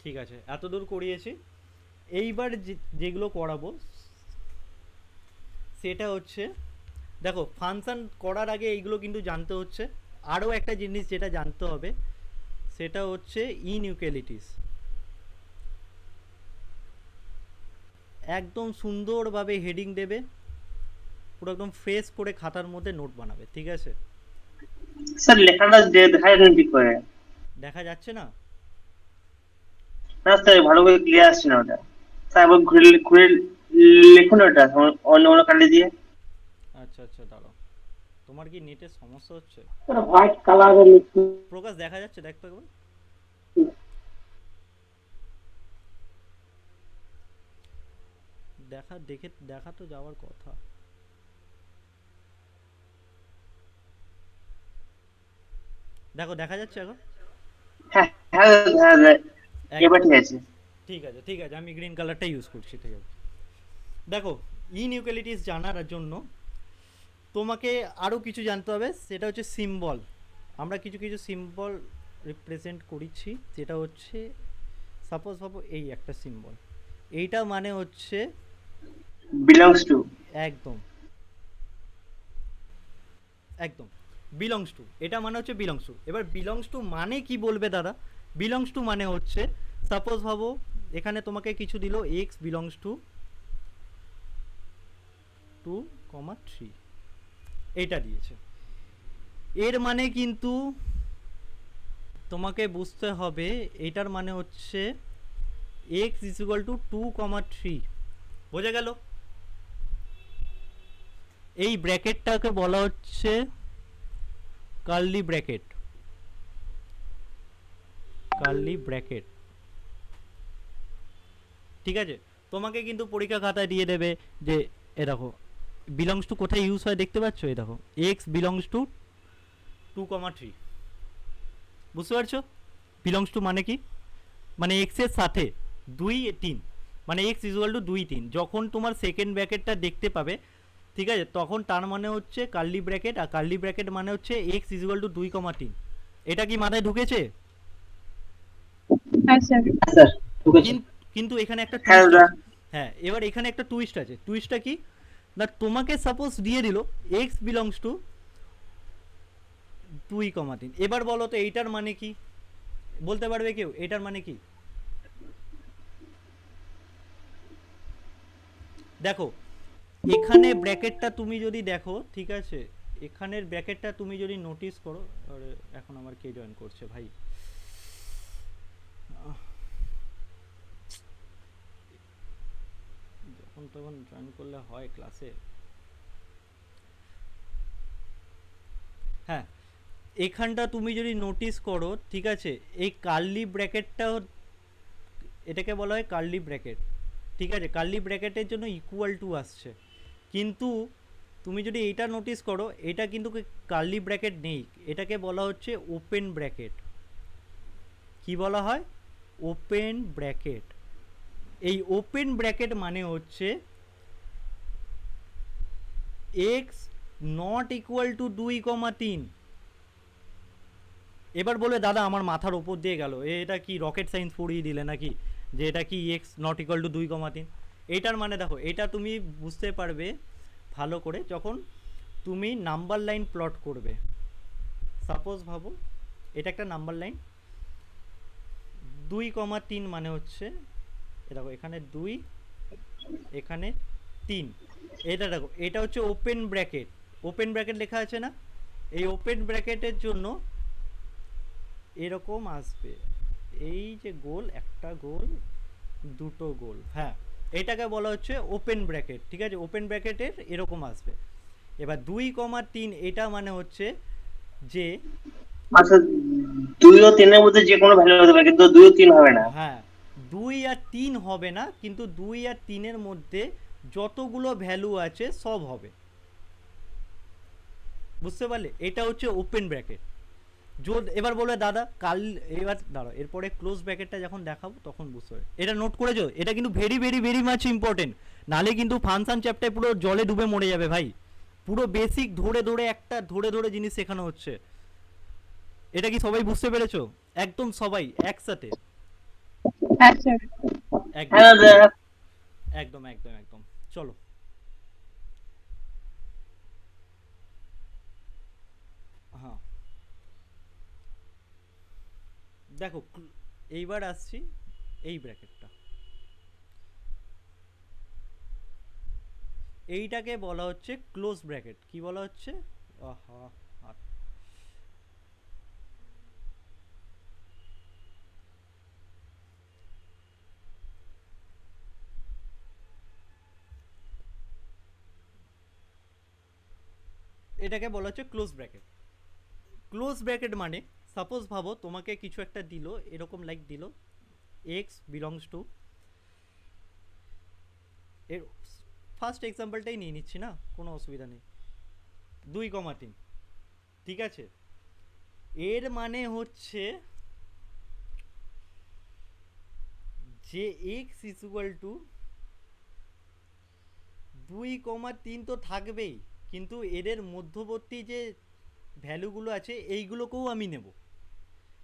ঠিক আছে, এতদূর করিয়েছি। এইবার যেগুলো করাবো সেটা হচ্ছে, দেখো ফাংশন করার আগে এইগুলো কিন্তু জানতে হচ্ছে। আরও একটা জিনিস যেটা জানতে হবে সেটা হচ্ছে ইনইকুয়ালিটিস। একদম সুন্দরভাবে হেডিং দেবে, পুরো একদম ফ্রেশ করে খাতার মধ্যে নোট বানাবে, ঠিক আছে? স্যার লেখাটা দেখা যাচ্ছে না ঠিক করে। দেখা যাচ্ছে না? না স্যার, ভালো করে ক্লিয়ার আসছে না ওটা। স্যার একবার ঘুরে ঘুরে লিখুন ওটা অন্য অন্য কালি দিয়ে। আচ্ছা আচ্ছা, দাঁড়াও। তোমার কি নেটের সমস্যা হচ্ছে? স্যার হোয়াইট কালারের লিখুন। প্রকাশ দেখা যাচ্ছে, দেখতো একবার। দেখা তো যাওয়ার কথা। দেখো দেখা যাচ্ছে এখন? হ্যাঁ হ্যাঁ হ্যাঁ হ্যাঁ, এবার একদম। ঠিক আছে। ঠিক আছে ঠিক আছে, আমি গ্রিন কালারটা ইউজ করছি, ঠিক আছে। দেখো, ইনইকুয়ালিটিস জানার জন্য তোমাকে আরও কিছু জানতে হবে, সেটা হচ্ছে সিম্বল। আমরা কিছু কিছু সিম্বল রিপ্রেজেন্ট করেছি, যেটা হচ্ছে সাপোজ ভাবো এই একটা সিম্বল, এইটা মানে হচ্ছে বিলংস টু। একদম একদম বিলংস টু, এটা মানে হচ্ছে বিলংস টু। এবার বিলংস টু মানে কি বলবে দাদা? বিলংস টু মানে হচ্ছে, সাপোজ ভাবো এখানে তোমাকে কিছু দিল, এক্স বিলংস টু 2,3, এইটা দিয়েছে। এর মানে কিন্তু তোমাকে বুঝতে হবে, এটার মানে হচ্ছে এক্স ইজ ইকুয়াল টু 2,3। বোঝা গেল? এই ব্র্যাকেটটাকে বলা হচ্ছে কার্লি ব্র্যাকেট। কার্লি ব্র্যাকেট, ঠিক আছে? তোমাকে কিন্তু পরীক্ষা খাতায় দিয়ে দেবে যে এ দেখো বিলংস টু কোথায় ইউজ হয় দেখতে পাচ্ছ, এই দেখো এক্স বিলংস টু 2,3। বুঝতে পারছো বিলংস টু মানে কি? মানে এক্স এর সাথে 2, 3, মানে এক্স ইজুয়াল টু 2, 3 যখন তোমার সেকেন্ড ব্র্যাকেটটা দেখতে পাবে, ঠিক আছে, তখন তার মানে হচ্ছে কার্লি ব্র্যাকেট, আর কার্লি ব্র্যাকেট মানে হচ্ছে এক্স ইজুয়াল টু 2,3। এটা কি মাথায় ঢুকেছে? হ্যাঁ স্যার। হ্যাঁ স্যার, ঢুকেছে। কিন্তু এখানে একটা হ্যাঁ টুইস্ট দাদা। আছে। হ্যাঁ, এবার এখানে একটা টুইস্ট আছে। টুইস্টটা কি? না, তোমাকে সাপোজ দিয়ে দিল এক্স বিলংস টু 2,3। এবার বলো তো এইটার মানে কি? বলতে পারবে কেউ এটার মানে কি? দেখো, এখানে ব্র্যাকেটটা তুমি যদি দেখো, ঠিক আছে, এখানের ব্র্যাকেটটা তুমি যদি নোটিস করো। আরে এখন আমার কে জয়েন করছে ভাই? যখন তখন জয়েন করলে হয় ক্লাসে। হ্যাঁ, এখানটা তুমি যদি নোটিস করো, ঠিক আছে, এই কার্লি ব্র্যাকেটটা, এটাকে বলা হয় কার্লি ব্র্যাকেট, ঠিক আছে? কার্লি ব্র্যাকেটের জন্য ইকুয়াল টু আসছে, কিন্তু তুমি যদি এইটা নোটিস করো, এটা কিন্তু কার্লি ব্র্যাকেট নেই, এটাকে বলা হচ্ছে ওপেন ব্র্যাকেট। কি বলা হয়? Open bracket. এই ওপেন ব্র্যাকেট মানে হচ্ছে এক্স নট ইকুয়াল টু 2,3। এবার বলে দাদা আমার মাথার ওপর দিয়ে গেল, এটা কি রকেট সায়েন্স পড়িয়ে দিলে নাকি, যে এটা কি এক্স নট ইকুয়াল টু 2,3? এইটার মানে দেখো, এটা তুমি বুঝতে পারবে ভালো করে যখন তুমি নাম্বার লাইন প্লট করবে। সাপোজ ভাবো এটা একটা নাম্বার লাইন, 2,3 মানে হচ্ছে, এ দেখো এখানে 2, এখানে 3। এটা দেখো, এটা হচ্ছে ওপেন ব্র্যাকেট। ওপেন ব্র্যাকেট লেখা আছে না? এই ওপেন ব্র্যাকেটের জন্য এরকম আসবে, এই যে গোল, একটা গোল, দুটো গোল, হ্যাঁ, এটাকে বলা হচ্ছে ওপেন ব্র্যাকেট, ঠিক আছে? ওপেন ব্র্যাকেটের এরকম আসবে। এবার 2,3 এটা মানে হচ্ছে যে, আচ্ছা, 2 ও 3-এর মধ্যে যে কোনো ভ্যালু হতে পারে, কিন্তু 2 ও 3 হবে না। হ্যাঁ, 2 আর 3 হবে না, কিন্তু 2 আর 3-এর মধ্যে যতগুলো ভ্যালু আছে সব হবে। বুঝতে পারলে? এটা হচ্ছে ওপেন ব্র্যাকেট। এবার বলবে দাদা কাল, এবার দাঁড়াও, এরপরে ক্লোজ ব্র্যাকেটটা যখন দেখাবো তখন বুঝতে হবে। এটা নোট করেছো? এটা কিন্তু very very very much important. নালে কিন্তু ফাংশন চ্যাপ্টার পুরো জলে ডুবে মরে যাবে ভাই। পুরো বেসিক ধরে ধরে একটা ধরে ধরে জিনিস শেখানো হচ্ছে। এটা কি সবাই বুঝতে পেরেছো? একদম সবাই একসাথে। হ্যাঁ স্যার। একদম হ্যাঁ দাদা। একদম একদম একদম চলো। হ্যাঁ দেখো এইবার আসছি এই ব্র্যাকেটটা, এইটাকে বলা হচ্ছে ক্লোজ ব্র্যাকেট। কি বলা হচ্ছে? আহা, আর এটাকে বলা হচ্ছে ক্লোজ ব্র্যাকেট। ক্লোজ ব্র্যাকেট মানে সাপোজ ভাবো তোমাকে কিছু একটা দিল, এরকম লাইক দিল এক্স বিলংস টু, এর ফার্স্ট এক্সাম্পলটাই নিয়ে নিচ্ছি না, কোনো অসুবিধা নেই, 2,3। ঠিক আছে, এর মানে হচ্ছে যে এক্স ইজ ইকুয়াল টু 2,3 তো থাকবেই, কিন্তু এদের মধ্যবর্তী যে ভ্যালুগুলো আছে এইগুলোকেও আমি নেব।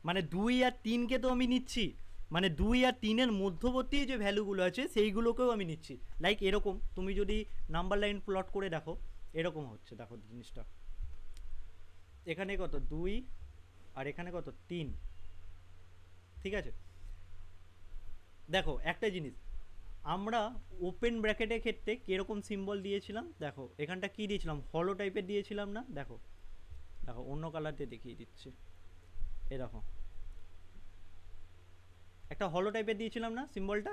মানে 2 আর 3কে তো আমি নিচ্ছি, মানে 2 আর 3-এর মধ্যবর্তী যে ভ্যালুগুলো আছে সেইগুলোকেও আমি নিচ্ছি। লাইক এরকম তুমি যদি নাম্বার লাইন প্লট করে দেখো, এরকম হচ্ছে, দেখো জিনিসটা এখানে কত 2 আর এখানে কত 3। ঠিক আছে, দেখো একটা জিনিস, আমরা ওপেন ব্র্যাকেটের ক্ষেত্রে কিরকম সিম্বল দিয়েছিলাম, দেখো এখানটা কি দিয়েছিলাম, হলো টাইপের দিয়েছিলাম না, দেখো দেখো অন্য কালার দিয়ে দেখিয়ে দিচ্ছি, এই দেখো একটা হলো টাইপের দিয়েছিলাম না সিম্বলটা।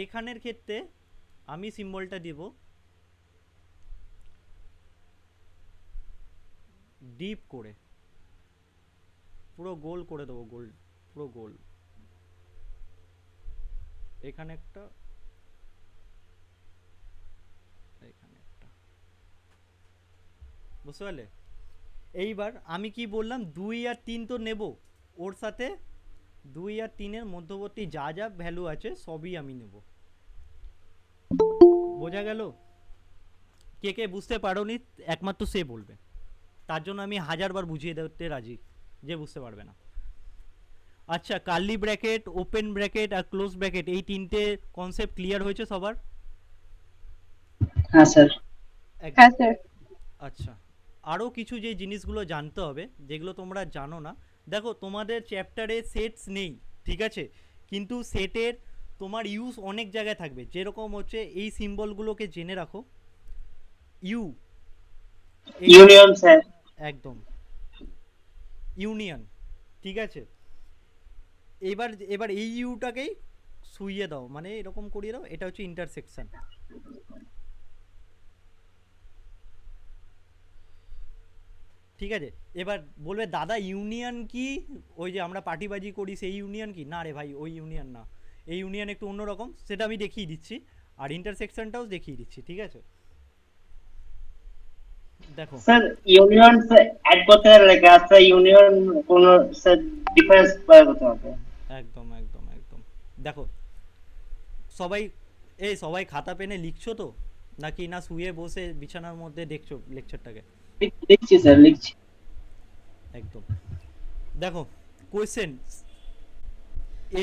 এখানের ক্ষেত্রে আমি সিম্বলটা দিব ডিপ করে, পুরো গোল করে দেবো, গোল পুরো গোল, এখানে একটা, এখানে একটা, বুঝতে পারলে? এইবার আমি কি বললাম, 2 আর 3 তো নেব, ওর সাথে 2 আর 3-এর মধ্যবর্তী যা যা ভ্যালু আছে সবই আমি নেব। বোঝা গেল? কে কে বুঝতে পারোনি একমাত্র সে বলবে, তার জন্য আমি 1000বার বুঝিয়ে দিতে রাজি, যে বুঝতে পারবে না। আচ্ছা, কার্লি ব্র্যাকেট, ওপেন ব্র্যাকেট আর ক্লোজ ব্র্যাকেট, এই তিনটে কনসেপ্ট ক্লিয়ার হয়েছে সবার? হ্যাঁ স্যার। হ্যাঁ একদম। স্যার। আচ্ছা, আরও কিছু যে জিনিসগুলো জানতে হবে যেগুলো তোমরা জানো না, দেখো তোমাদের চ্যাপ্টারে সেটস নেই, ঠিক আছে, কিন্তু সেটের তোমার ইউজ অনেক জায়গায় থাকবে, যেরকম হচ্ছে এই সিম্বলগুলোকে জেনে রাখো, ইউ, এই ইউনিয়ন স্যার। একদম ইউনিয়ন, ঠিক আছে। এবার এবার এই ইউটাকেই শুইয়ে দাও, মানে এরকম করিয়ে দাও, এটা হচ্ছে ইন্টারসেকশন। ঠিক আছে, এবার বলবে দাদা ইউনিয়ন কি, ওই যে আমরা পার্টিবাজি করি সেই ইউনিয়ন কি? না রে ভাই, ওই ইউনিয়ন না, এই ইউনিয়ন একটু অন্যরকম, সেটা আমি দেখিয়ে দিচ্ছি, আর ইন্টারসেকশনটাও দেখিয়ে দিচ্ছি, ঠিক আছে। দেখো স্যার ইউনিয়ন অ্যাড করতে গেলে লেখা আছে ইউনিয়ন কোন স্যার ডিফারেন্স বার করতে হবে। একদম একদম একদম, দেখো সবাই, এই সবাই খাতা পেনে লিখছো তো, নাকি না শুয়ে বসে বিছানার মধ্যে দেখছো লেকচারটাকে? লিখছি স্যার, লিখছি। একদম, দেখো question,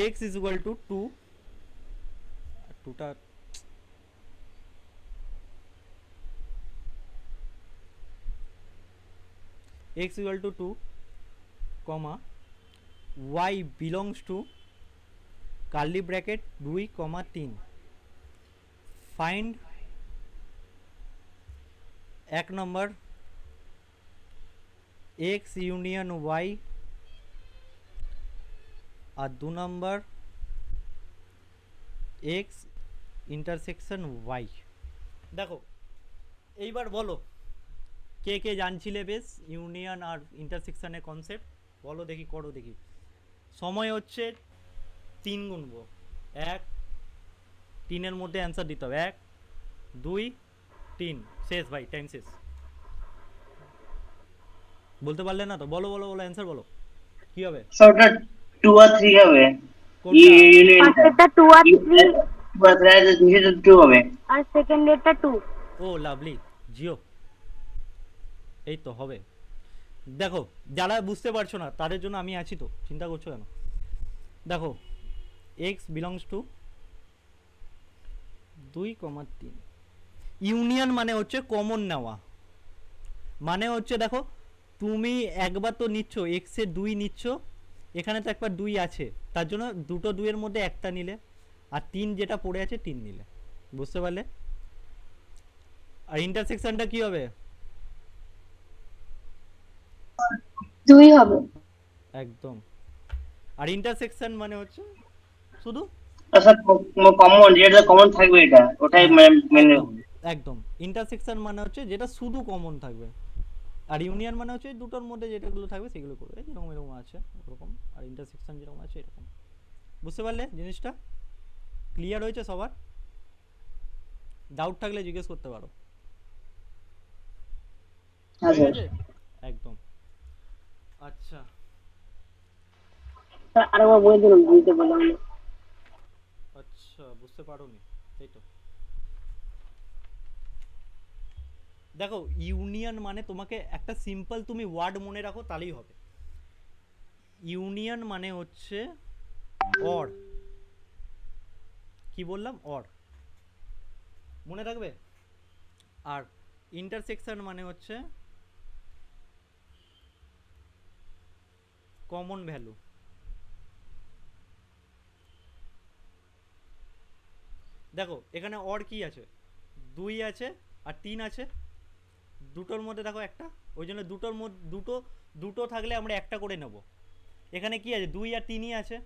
x is equal to 2, টুটা x equal to 2, comma y belongs to curly bracket 2, 3, find এক নম্বর x ইউনিয়ন y আর 2 নম্বর x ইন্টারসেকশন y। দেখো এইবার বলো কে কে জানছিলে বেশ ইউনিয়ন আর ইন্টারসেকশনের কনসেপ্ট, বলো দেখি, করো দেখি। সময় হচ্ছে 3 গুনবো, 1, 3-এর মধ্যে অ্যান্সার দিতে হবে, 1, 2, 3, শেষ ভাই, টাইম শেষ। বলতে পারলে না তো, বলো বলো বলো, অ্যান্সার বলো কি হবে? স্যার ওটা 2 আর 3 হবে। কোনটা? ইউনিয়নটা ফার্স্টেরটা 2 আর 3 নিচে 2 হবে। আর সেকেন্ডেরটা 2। ও লাভলি, জিও, এই তো হবে। দেখো যারা বুঝতে পারছো না তাদের জন্য আমি আছি তো, চিন্তা করছো কেন? দেখো এক্স বিলংস টু 2,3। ইউনিয়ন মানে হচ্ছে কমন নেওয়া, মানে হচ্ছে দেখো তুমি একবার তো নিচ্ছ এক্স এর 2 নিচ্ছ, এখানে তো একবার 2 আছে, তার জন্য দুটো 2 এর মধ্যে একটা নিলে, আর 3 যেটা পড়ে আছে 3 নিলে। বুঝতে পারলে? আর ইন্টারসেকশনটা কি হবে? 2 হবে। একদম। আর ইন্টারসেকশন মানে হচ্ছে শুধু স্যার কমন, যেটা কমন থাকবে এটা ওটাই হ্যাঁ, মেনে একদম একদম। ইন্টারসেকশন মানে হচ্ছে যেটা শুধু কমন থাকবে, আর ইউনিয়ন মানে হচ্ছে দুটোর মধ্যে যেটাগুলো থাকবে সেগুলো করবে, যেরকম এরকম আছে ওরকম, আর ইন্টারসেকশন যেরকম আছে এরকম। বুঝতে পারলে জিনিসটা? ক্লিয়ার হয়েছে সবার? ডাউট থাকলে জিজ্ঞেস করতে পারো। হ্যাঁ হয়ে স্যার। গেছে? একদম। আচ্ছা, স্যার আরেকবার বলে দিন, বুঝতে পারলাম না। আচ্ছা বুঝতে পারোনি তাই তো। দেখো ইউনিয়ন মানে তোমাকে একটা সিম্পল তুমি ওয়ার্ড মনে রাখো তাহলেই হবে। ইউনিয়ন মানে হচ্ছে অর, কি বললাম? অর, মনে রাখবে। আর ইন্টারসেকশন মানে হচ্ছে কমন ভ্যালু। দেখো এখানে অর কি আছে, 2 আছে আর 3 আছে, দুটোর মধ্যে দেখো একটা, ওই জন্য দুটোর মধ্যে দুটো থাকলে আমরা একটা করে নেব। এখানে কি আছে, 2 আর 3ই আছে,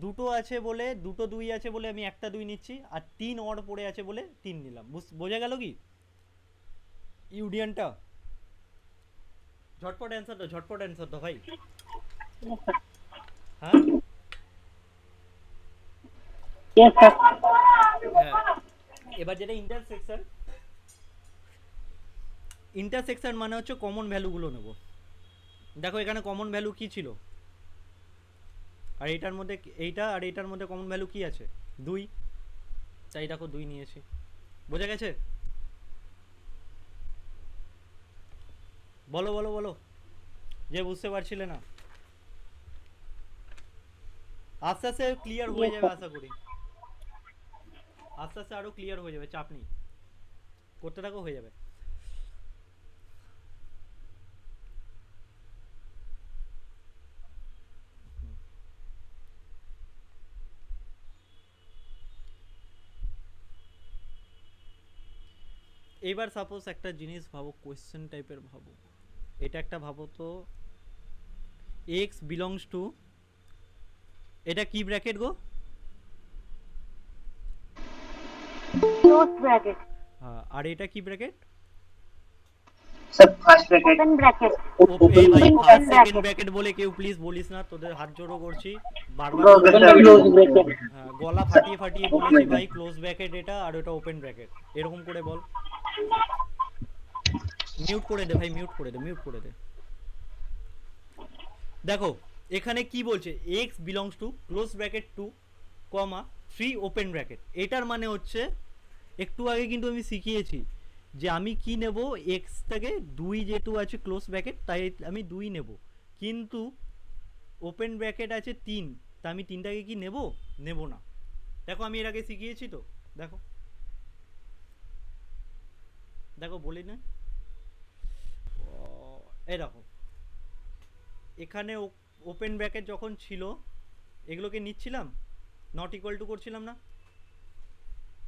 দুটো আছে বলে, দুটো 2 আছে বলে আমি একটা 2 নিচ্ছি, আর 3 অর পড়ে আছে বলে 3 নিলাম। বোঝা গেল কি ইউনিয়নটা? ঝটপট অ্যান্সার দাও, ঝটপট অ্যান্সার দাও ভাই। হ্যাঁ ইয়েস স্যার। হ্যাঁ। এবার যেটা ইন্টারসেকশন, ইন্টারসেকশন মানে হচ্ছে কমন ভ্যালুগুলো নেব। দেখো এখানে কমন ভ্যালু কি ছিল, আর এইটার মধ্যে, এইটা আর এইটার মধ্যে কমন ভ্যালু কি আছে, 2, তাই দেখো 2 নিয়েছি। বোঝা গেছে? বলো বলো বলো, যে বুঝতে পারছিলে না। আস্তে আস্তে ক্লিয়ার হয়ে যাবে আশা করি, আস্তে আস্তে আরো ক্লিয়ার হয়ে যাবে, চাপ নেই, করতে থাকো হয়ে যাবে। এবার সাপোজ একটা জিনিস ভাবো, কোয়েশ্চেন টাইপের ভাবো, এটা একটা ভাবো তো, এক্স বিলংস টু, এটা কি ব্র্যাকেট গো? Close bracket. হ্যাঁ, আর এটা কি bracket? Sir first bracket. Open bracket. এই ভাই open first second bracket. Bracket বলে কেউ প্লিজ বলিস না, তোদের হাত জোড়ো করছি, বারবার ওপেন ক্লোজ ব্র্যাকেট। গলা ফাটিয়ে ফাটিয়ে বলেছি ভাই ক্লোজ ব্র্যাকেট এটা, আর ওটা ওপেন ব্র্যাকেট, এরকম করে বল। মিউট করে দে ভাই, মিউট করে দে, মিউট করে দে। দেখো এখানে কি বলছে, x belongs to close bracket 2 comma 3 open bracket. এটার মানে হচ্ছে একটু আগে কিন্তু আমি শিখিয়েছি যে আমি কি নেব, x থেকে 2 যেহেতু আছে ক্লোজ ব্র্যাকেট তাই আমি 2 নেব, কিন্তু ওপেন ব্র্যাকেট আছে 3, তা আমি 3টাকে কি নেব? নেব না। দেখো আমি এর আগে শিখিয়েছি তো, দেখো দেখো বলি না, এই দেখো এখানে ওপেন ব্র্যাকেট যখন ছিল এগুলোকে নিচ্ছিলাম, নট ইকুয়াল টু করছিলাম না,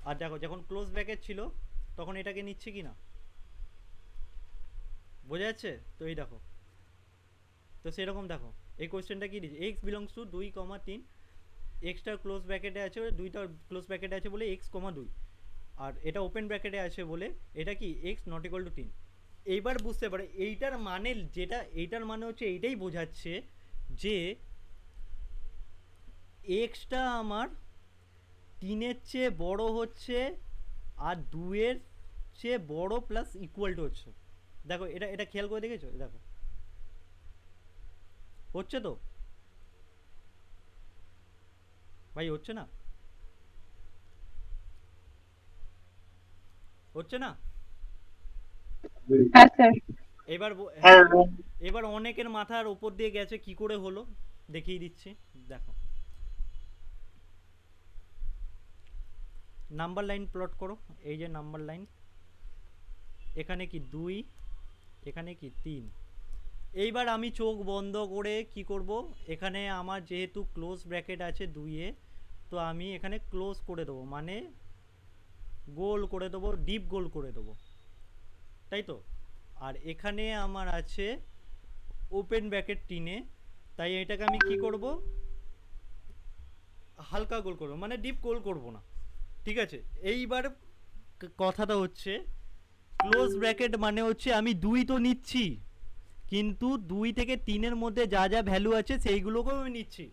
আর দেখো যখন ক্লোজ ব্র্যাকেট ছিল তখন এটাকে নিচ্ছি কি না, বোঝা যাচ্ছে তো? এই দেখো, তো সেরকম দেখো এই কোশ্চেনটা কি দিয়েছে, এক্স বিলংস টু 2,3, এক্সটা ক্লোজ ব্র্যাকেটে আছে, দুইটা ক্লোজ ব্র্যাকেটে আছে বলে এক্স কমা 2, আর এটা ওপেন ব্র্যাকেটে আছে বলে এটা কি এক্স নট ইকুয়াল টু 3। এইবার বুঝতে পারে এইটার মানে, যেটা এইটার মানে হচ্ছে এইটাই বোঝাচ্ছে যে এক্সটা আমার 3-এর চেয়ে বড় হচ্ছে আর 2-এর চেয়ে বড় প্লাস ইকুয়াল টু হচ্ছে। দেখো এটা এটা খেয়াল করে দেখেছো? দেখো হচ্ছে তো ভাই, হচ্ছে না? হচ্ছে না? হ্যাঁ স্যার। এবার হ্যাঁ হ্যাঁ, এবার অনেকের মাথার ওপর দিয়ে গেছে, কি করে হলো দেখিয়ে দিচ্ছি, দেখো নাম্বার লাইন প্লট করো, এই যে নাম্বার লাইন, এখানে কি 2, এখানে কি 3। এইবার আমি চোখ বন্ধ করে কি করব, এখানে আমার যেহেতু ক্লোজ ব্র্যাকেট আছে 2 এ, তো আমি এখানে ক্লোজ করে দেবো, মানে গোল করে দেবো, ডিপ গোল করে দেবো, তাই তো। আর এখানে আমার আছে ওপেন ব্র্যাকেট 3 এ, তাই এটাকে আমি কি করব, হালকা গোল করব, মানে ডিপ গোল করব না, ঠিক আছে। এইবার কথাটা হচ্ছে ক্লোজ ব্র্যাকেট মানে হচ্ছে আমি 2 তো নিচ্ছি, কিন্তু 2 থেকে 3 মধ্যে যা যা ভ্যালু আছে সেইগুলোকেও আমি নিচ্ছি,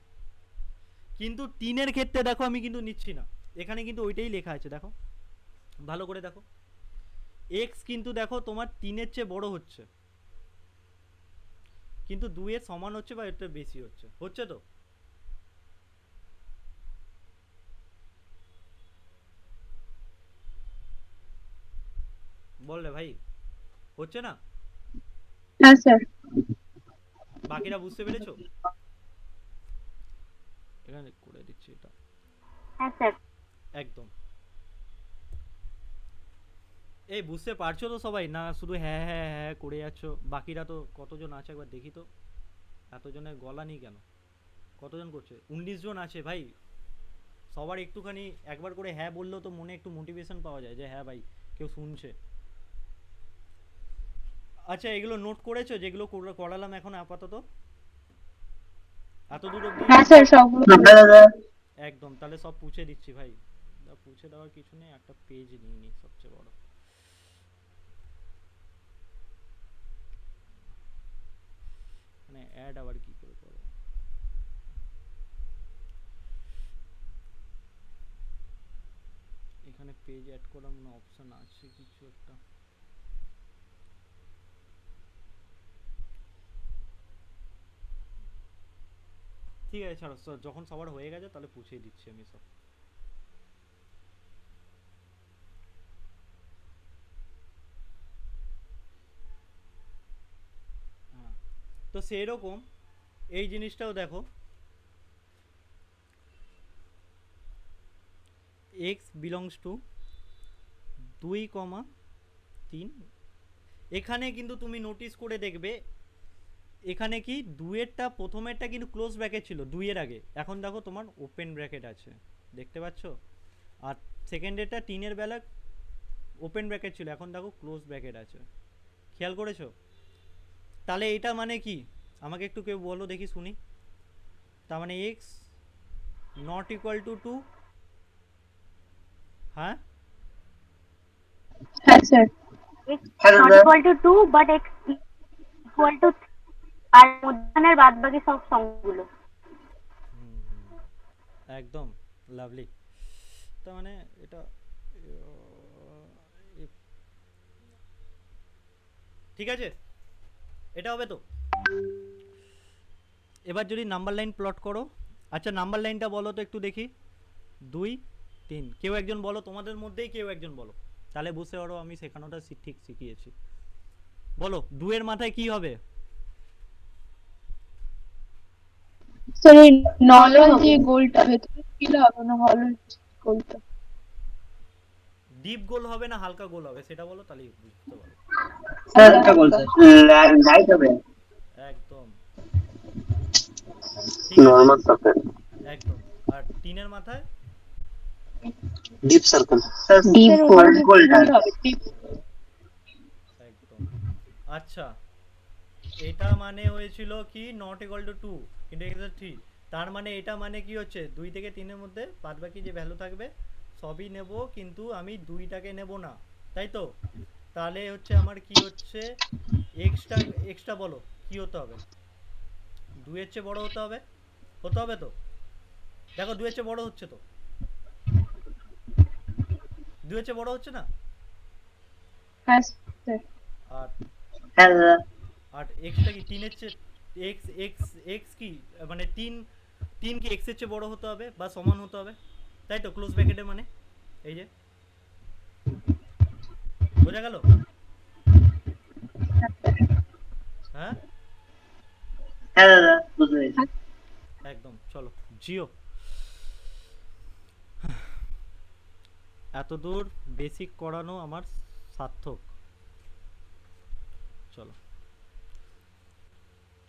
কিন্তু 3 ক্ষেত্রে দেখো আমি কিন্তু নিচ্ছি না, এখানে কিন্তু ওইটাই লেখা আছে, দেখো ভালো করে দেখো, এক্স কিন্তু দেখো তোমার 3 চেয়ে বড় হচ্ছে, কিন্তু 2 সমান হচ্ছে বা এর বেশি হচ্ছে, হচ্ছে তো। বললে ভাই হচ্ছে না? হ্যাঁ স্যার। বাকিরা বুঝতে পেরেছো? এখানে করে দিচ্ছি এটা হ্যাঁ স্যার। একদম। এই বুঝতে পারছো তো সবাই, না শুধু হ্যাঁ হ্যাঁ হ্যাঁ করে যাচ্ছ? বাকিরা তো কতজন আছে একবার দেখি তো, এতজনের গলা নেই কেন, কতজন করছে? 19 জন আছে ভাই, সবার একটুখানি একবার করে হ্যাঁ বললেও তো মনে একটু মোটিভেশন পাওয়া যায় যে হ্যাঁ ভাই কেউ শুনছে। আচ্ছা এগুলো নোট করেছো যেগুলো করালাম এখন আপাতত, এত দূর অবধি? হ্যাঁ স্যার সবগুলো হ্যাঁ দাদা। একদম, তাহলে সব পুছে দিচ্ছি ভাই, পুছে দেওয়ার কিছু নেই, একটা পেজ নিয়ে নিই সবচেয়ে বড়। মানে অ্যাড আবার কি করে করো, এখানে পেজ অ্যাড করার কোনো অপশন আছে কিছু একটা? ঠিক আছে ছাড়ো, যখন সবার হয়ে গেছে তাহলে পুছিয়ে দিচ্ছি আমি সব। হ্যাঁ, তো সেরকম এই জিনিসটাও দেখো, এক্স বিলংস টু 2,3। এখানে কিন্তু তুমি নোটিস করে দেখবে, এখানে কি 2 প্রথমেরটা কিন্তু ক্লোজ ব্র্যাকেট ছিল 2 এর আগে, এখন দেখো তোমার ওপেন ব্র্যাকেট আছে, দেখতে পাচ্ছ? আর সেকেন্ডেরটা 3 বেলা ওপেন ব্র্যাকেট ছিল, এখন দেখো ক্লোজ ব্র্যাকেট আছে, খেয়াল করেছো? তাহলে এটা মানে কি আমাকে একটু কেউ বলো দেখি শুনি। তার মানে এক্স নট ইকুয়াল টু 2, হ্যাঁ হ্যাঁ স্যার। X হ্যাঁ not দাদা। equal to 2 but x equal to 3, আর মধ্যখানের বাদ বাকি সব সংখ্যাগুলো। একদম লাভলি। তার মানে এটা ঠিক আছে, এটা হবে তো। এবার যদি নাম্বার লাইন প্লট করো, আচ্ছা নাম্বার লাইনটা বলো তো একটু দেখি, 2, 3, কেউ একজন বলো, তোমাদের মধ্যেই কেউ একজন বলো, তাহলে বুঝতে পারো আমি শেখানোটা ঠিক শিখিয়েছি। বলো 2 এর মাথায় কি হবে? স্যার ওই নর্মাল যে গোলটা ভেতরে ছিল হবে না, হলো গোলটা। ডিপ গোল হবে না হালকা গোল হবে সেটা বলো, তাহলেই বুঝতে পারো। স্যার একটা বলছে লাইট হবে। একদম ঠিক আছে, নর্মাল সার্কেল, একদম। আর 3 এর মাথায় ডিপ সার্কেল। স্যার ডিপ গোলটা হবে ডিপ। একদম। আচ্ছা এটা মানে হয়েছিল কি নট ইকুয়াল টু 2 কিন্তু এখানে 3, তার মানে এটা মানে কি হচ্ছে 2 থেকে 3 এর মধ্যে বাদ বাকি যে ভ্যালু থাকবে সবই নেব, কিন্তু আমি 2টাকে নেব না, তাই তো। তাহলে হচ্ছে আমার কি হচ্ছে, এক্সট্রা এক্সট্রা বলো কি হতে হবে, 2 এর চেয়ে বড় হতে হবে, হতে হবে তো। দেখো 2 এর চেয়ে বড় হচ্ছে তো, 2 এর চেয়ে বড় হচ্ছে না। হ্যাঁ স্যার। আর হ্যাঁ দাদা। আর এক্সটা কি 3 এর চেয়ে, এক্স এক্স এক্স কি মানে 3 কি এক্স এর চেয়ে বড় হতে হবে বা সমান হতে হবে, তাই তো ক্লোজ ব্র্যাকেটের মানে, এই যে বোঝা গেল? হ্যাঁ হ্যাঁ দাদা বুঝতে পেরেছি। একদম। চলো জিও, এত দূর বেসিক করানো আমার সার্থক। চলো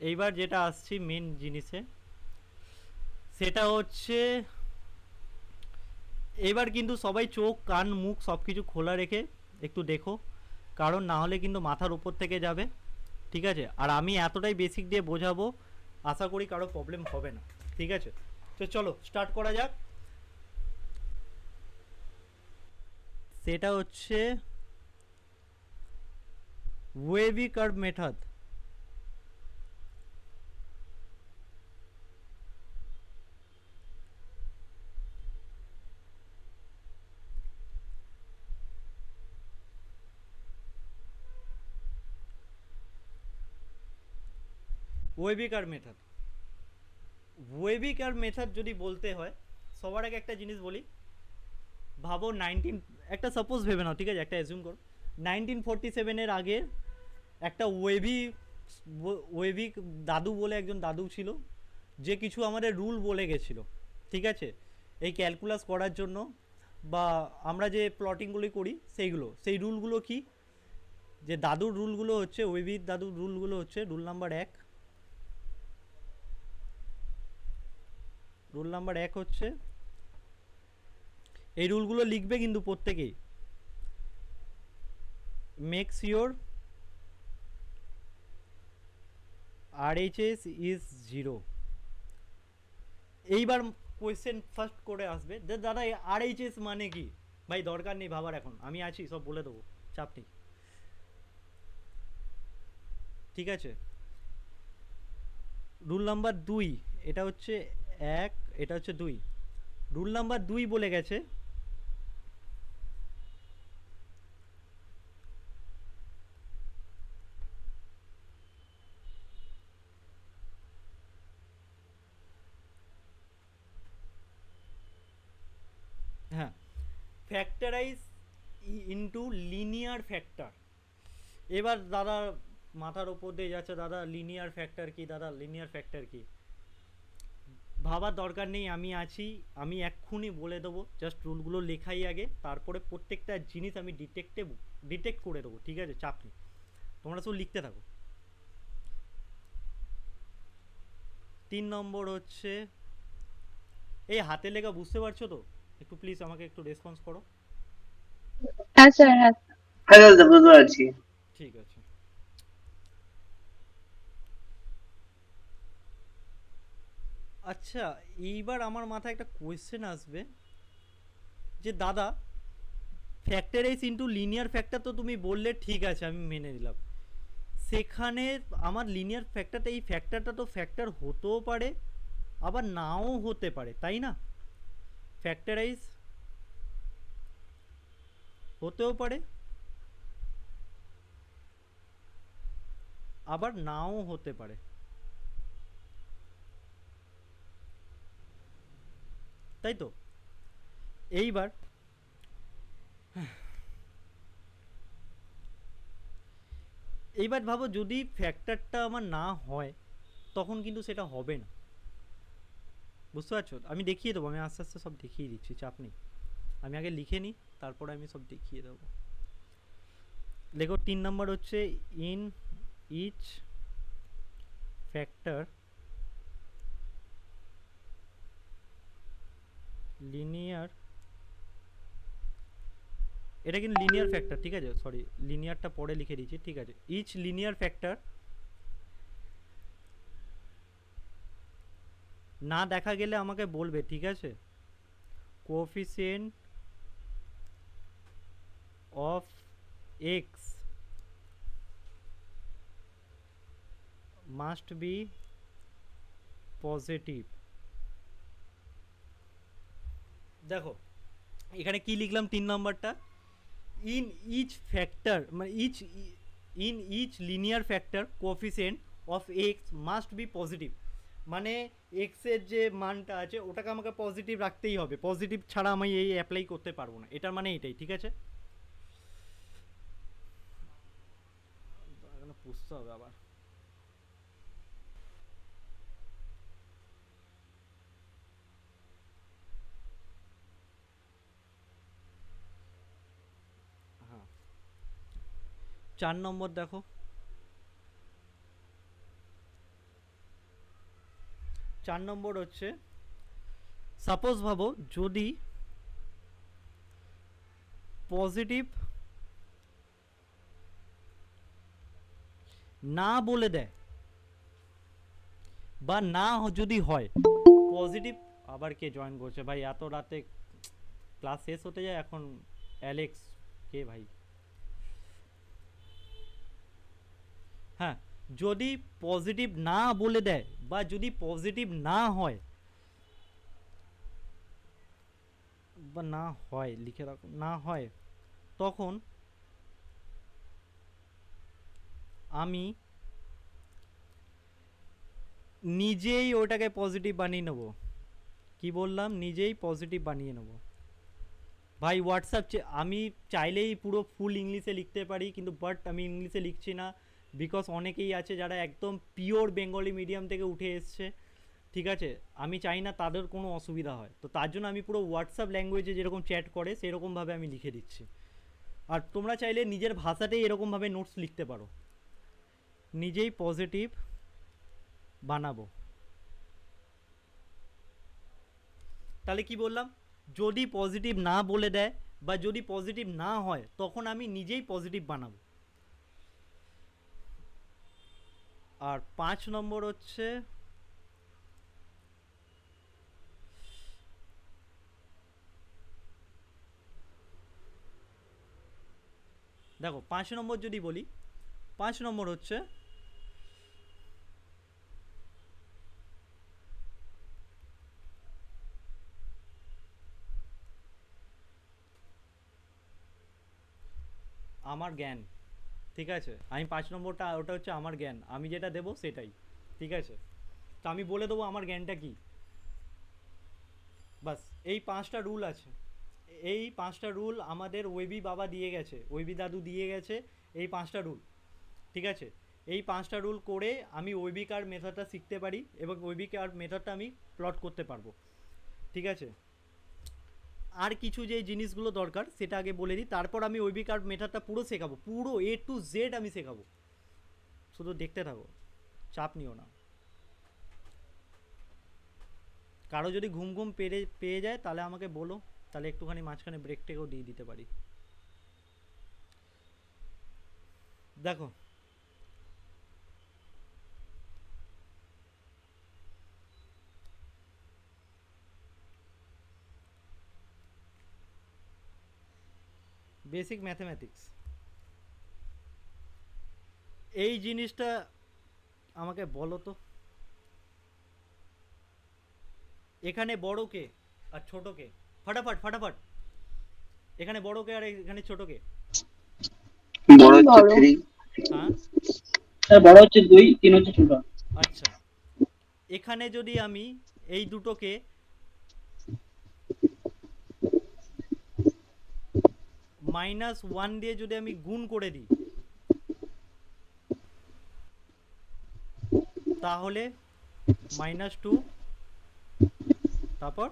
এইবার যেটা আসছি মেন জিনিসে, সেটা হচ্ছে এবার কিন্তু সবাই চোখ কান মুখ সব কিছু খোলা রেখে একটু দেখো, কারণ না হলে কিন্তু মাথার উপর থেকে যাবে, ঠিক আছে? আর আমি এতটাই বেসিক দিয়ে বোঝাবো, আশা করি কারো প্রবলেম হবে না, ঠিক আছে? তো চলো স্টার্ট করা যাক। সেটা হচ্ছে wavy curve method. Wavy curve method, wavy curve method যদি বলতে হয়, সবার আগে একটা জিনিস বলি, ভাবো একটা সাপোজ ভেবে নাও, ঠিক আছে? একটা অ্যাজিউম করো 1947-এর আগে একটা ওয়েভি দাদু বলে একজন দাদু ছিল, যে কিছু আমাদের রুল বলে গেছিল, ঠিক আছে? এই ক্যালকুলাস করার জন্য বা আমরা যে প্লটিংগুলি করি সেই রুলগুলো কি, যে দাদুর রুলগুলো হচ্ছে, ওয়েভির দাদুর রুলগুলো হচ্ছে, রুল নাম্বার 1 হচ্ছে, এই রুলগুলো লিখবে কিন্তু প্রত্যেকেই, মেক শিওর RHS ইজ 0। এইবার কোয়েশ্চেন ফার্স্ট করে আসবে যে দাদা RHS মানে কি? ভাই দরকার নেই ভাবার, এখন আমি আছি, সব বলে দেবো, চাপ নেই, ঠিক আছে? রুল নাম্বার 2, এটা হচ্ছে 1, এটা হচ্ছে 2। রুল নাম্বার 2 বলে গেছে হ্যাঁ, ফ্যাক্টরাইজ ইনটু লিনিয়ার ফ্যাক্টর। এবার দাদা মাথার ওপর দিয়ে যাচ্ছে, দাদা লিনিয়ার ফ্যাক্টর কি, দাদা লিনিয়ার ফ্যাক্টর কি? ভাবার দরকার নেই, আমি আছি, আমি এক্ষুনি বলে দেবো, জাস্ট রুলগুলো লেখাই আগে, তারপরে প্রত্যেকটা জিনিস আমি ডিটেক্ট করে দেবো, ঠিক আছে? চাপ নেই, তোমরা শুধু লিখতে থাকো। 3 নম্বর হচ্ছে, এই হাতে লেখা বুঝতে পারছো তো? একটু প্লিজ আমাকে একটু রেসপন্স করো। হ্যাঁ স্যার, হ্যাঁ। হ্যাঁ দাদা বুঝতে পারছি। ঠিক আছে, আচ্ছা এইবার আমার মাথায় একটা কোয়েশ্চেন আসবে যে দাদা ফ্যাক্টরাইজ ইনটু লিনিয়ার ফ্যাক্টর তো তুমি বললে, ঠিক আছে আমি মেনে নিলাম, সেখানে আমার লিনিয়ার ফ্যাক্টরটা, এই ফ্যাক্টরটা তো ফ্যাক্টর হতেও পারে আবার নাও হতে পারে, তাই না? ফ্যাক্টরাইজ হতেও পারে আবার নাও হতে পারে, তাই তো? এইবার ভাবো যদি ফ্যাক্টরটা আমার না হয়, তখন কিন্তু সেটা হবে না, বুঝতে পারছো? আমি দেখিয়ে দেবো, আমি আস্তে আস্তে সব দেখিয়ে দিচ্ছি, চাপ নেই, আমি আগে লিখে নিই, তারপরে আমি সব দেখিয়ে দেবো। দেখো 3 নম্বর হচ্ছে, ইন ইচ ফ্যাক্টর লিনিয়ার, এটা কিন্তু লিনিয়ার ফ্যাক্টর, ঠিক আছে? সরি, লিনিয়ারটা পরে লিখে দিয়েছি, ঠিক আছে? ইচ লিনিয়ার ফ্যাক্টর না দেখা গেলে আমাকে বলবে, ঠিক আছে? Coefficient of x must be positive. দেখো এখানে কি লিখলাম 3 নাম্বারটা, ইন ইচ ফ্যাক্টর মানে in each linear factor coefficient of x must be positive, মানে এক্স এর যে মানটা আছে ওটাকে আমাকে পজিটিভ রাখতেই হবে, পজিটিভ ছাড়া আমি এই অ্যাপ্লাই করতে পারবো না, এটার মানে এটাই, ঠিক আছে? বুঝতে হবে আবার, 4 নম্বর দেখো, 4 নম্বর হচ্ছে সাপোজ ভাবো যদি পজিটিভ না বলে দেয় বা না যদি হয় পজিটিভ, আবার কে জয়েন করছে ভাই এত রাতে, ক্লাস শেষ হতে যায় এখন। অ্যালেক্স কে ভাই? হ্যাঁ, যদি পজিটিভ না বলে দেয় বা যদি পজিটিভ না হয় বা না হয়, লিখে রাখো, না হয়, তখন আমি নিজেই ওটাকে পজিটিভ বানিয়ে নেব। কি বললাম? নিজেই পজিটিভ বানিয়ে নেব ভাই। হোয়াটসঅ্যাপ আমি চাইলেই পুরো ফুল ইংলিশে লিখতে পারি, কিন্তু বাট আমি ইংলিশে লিখছি না, বিকজ অনেকেই আছে যারা একদম পিওর বেঙ্গলি মিডিয়াম থেকে উঠে এসছে, ঠিক আছে? আমি চাই না তাদের কোনো অসুবিধা হয়, তো তার জন্য আমি পুরো হোয়াটসঅ্যাপ ল্যাঙ্গুয়েজে যেরকম চ্যাট করে সেরকমভাবে আমি লিখে দিচ্ছি। আর তোমরা চাইলে নিজের ভাষাতেই এরকমভাবে নোটস লিখতে পারো, নিজেই পজিটিভ বানাবো। তাহলে কি বললাম? যদি পজিটিভ না বলে দেয় বা যদি পজিটিভ না হয় তখন আমি নিজেই পজিটিভ বানাবো। আর 5 নম্বর হচ্ছে দেখো 5 নম্বর যদি বলি, 5 নম্বর হচ্ছে আমার জ্ঞান, ঠিক আছে? আমি 5 নম্বরটা, ওটা হচ্ছে আমার জ্ঞান, আমি যেটা দেবো সেটাই, ঠিক আছে? তো আমি বলে দেবো আমার জ্ঞানটা কি, বাস। এই 5টা রুল আছে, এই 5টা রুল আমাদের ওয়েবি বাবা দিয়ে গেছে, ওয়েবি দাদু দিয়ে গেছে এই 5টা রুল, ঠিক আছে? এই 5টা রুল করে আমি ওয়েবি কার মেথডটা শিখতে পারি এবং ওয়েবি কার মেথডটা আমি প্লট করতে পারবো, ঠিক আছে? আর কিছু যে জিনিসগুলো দরকার সেটা আগে বলে দিই, তারপর আমি ওয়েবি কার মেথডটা পুরো শেখাবো, পুরো A to Z আমি শেখাবো, শুধু দেখতে থাকো, চাপ নিও না। কারো যদি ঘুম ঘুম পেয়ে যায় তাহলে আমাকে বলো, তাহলে একটুখানি মাঝখানে ব্রেক টেকও দিয়ে দিতে পারি। দেখো বেসিক ম্যাথমেটিক্স, এই জিনিসটা আমাকে বলো তো, এখানে বড় কে আর ছোট কে? ফটাফট ফটাফট, এখানে বড় কে আর এখানে ছোট কে? বড় হচ্ছে বড়। 3। হ্যাঁ, স্যার বড় হচ্ছে 2, 3 হচ্ছে ছোট। আচ্ছা, এখানে যদি আমি এই দুটোকে -1 দিয়ে যদি আমি গুণ করে দিই তাহলে -2, তারপর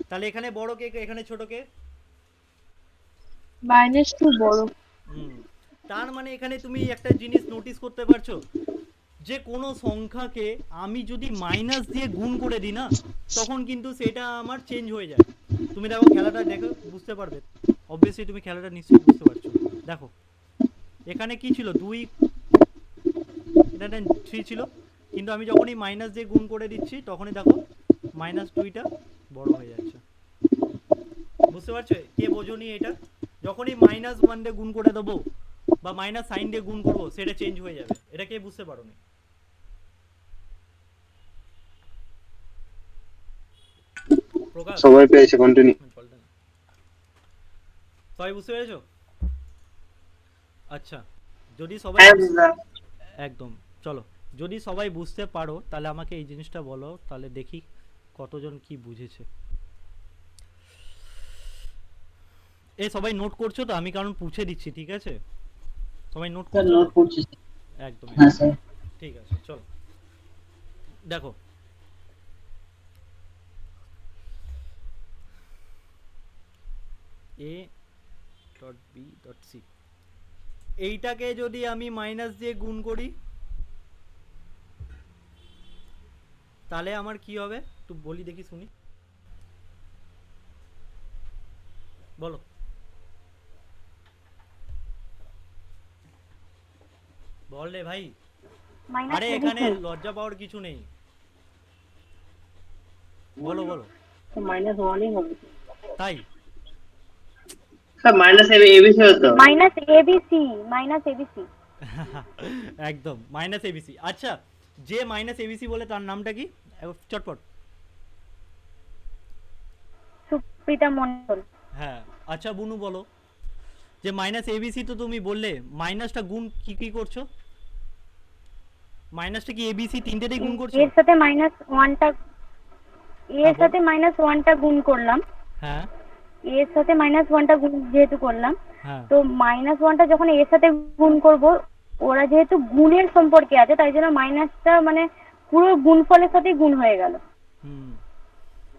তাহলে এখানে বড় কে এখানে ছোট কে? -2 বড়। হুম, তার মানে এখানে তুমি একটা জিনিস নোটিস করতে পারছো, যে কোনো সংখ্যাকে আমি যদি মাইনাস দিয়ে গুণ করে দিই না, তখন কিন্তু সেটা আমার চেঞ্জ হয়ে যায়। তুমি দেখো খেলাটা দেখো, বুঝতে পারবে, অবভিয়াসলি তুমি খেলাটা নিশ্চয়ই বুঝতে পারছো। দেখো এখানে কি ছিল, 2, এটা 3 ছিল, কিন্তু আমি যখনই মাইনাস দিয়ে গুণ করে দিচ্ছি তখনই দেখো -2টা বড় হয়ে যাচ্ছে। বুঝতে পারছো? কে বোঝোনি এটা? যখনই -1 দিয়ে গুণ করে দেবো বা মাইনাস সাইন দিয়ে গুণ করবো সেটা চেঞ্জ হয়ে যাবে, এটা কে বুঝতে পারোনি? প্রকাশ, সবাই পেয়েছে, কন্টিনিউ। সবাই বুঝতে পেরেছো? আচ্ছা, যদি সবাই হ্যাঁ বুঝলাম। একদম, চলো, যদি সবাই বুঝতে পারো তাহলে আমাকে এই জিনিসটা বলো, তাহলে দেখি কতজন কি বুঝেছে। এ সবাই নোট করছো তো? আমি কারণ পুছে দিচ্ছি, ঠিক আছে? সবাই নোট স্যার করছো নোট তো? করছি। একদম হ্যাঁ একদম। স্যার। ঠিক আছে, চলো দেখো, a dot b dot c, এইটাকে যদি আমি মাইনাস দিয়ে গুণ করি তাহলে আমার কি হবে একটু বলি দেখি শুনি, বলো। বল রে ভাই। মাইনাস আরে এখানে লজ্জা পাওয়ার কিছু নেই, বলো বলো। মাইনাস ওয়ানই হবে। তাই স্যার মাইনাস এবিসি হতো। Minus ABC, minus ABC. একদম মাইনাস এবিসি। আচ্ছা, যে মাইনাস এবিসি বলে তার নামটা কি চটপট? সুপ্রিতা মণ্ডল। হ্যাঁ আচ্ছা বুনু বলো, যে মাইনাস এবিসি তো তুমি বললে, মাইনাসটা গুণ কি কি করছো? মাইনাসটা কি এবিসি তিনটেতেই গুণ করছো? এর সাথে মাইনাস ওয়ানটা, এর সাথে মাইনাস ওয়ানটা গুণ করলাম। হ্যাঁ এর সাথে মাইনাস ওয়ানটা গুণ যেহেতু করলাম, হ্যাঁ তো মাইনাস ওয়ানটা যখন এর সাথে গুণ করব, ওরা যেহেতু গুণের সম্পর্কে আছে তাই জন্য মাইনাসটা মানে পুরো গুণফলের সাথেই গুণ হয়ে গেল। হুম।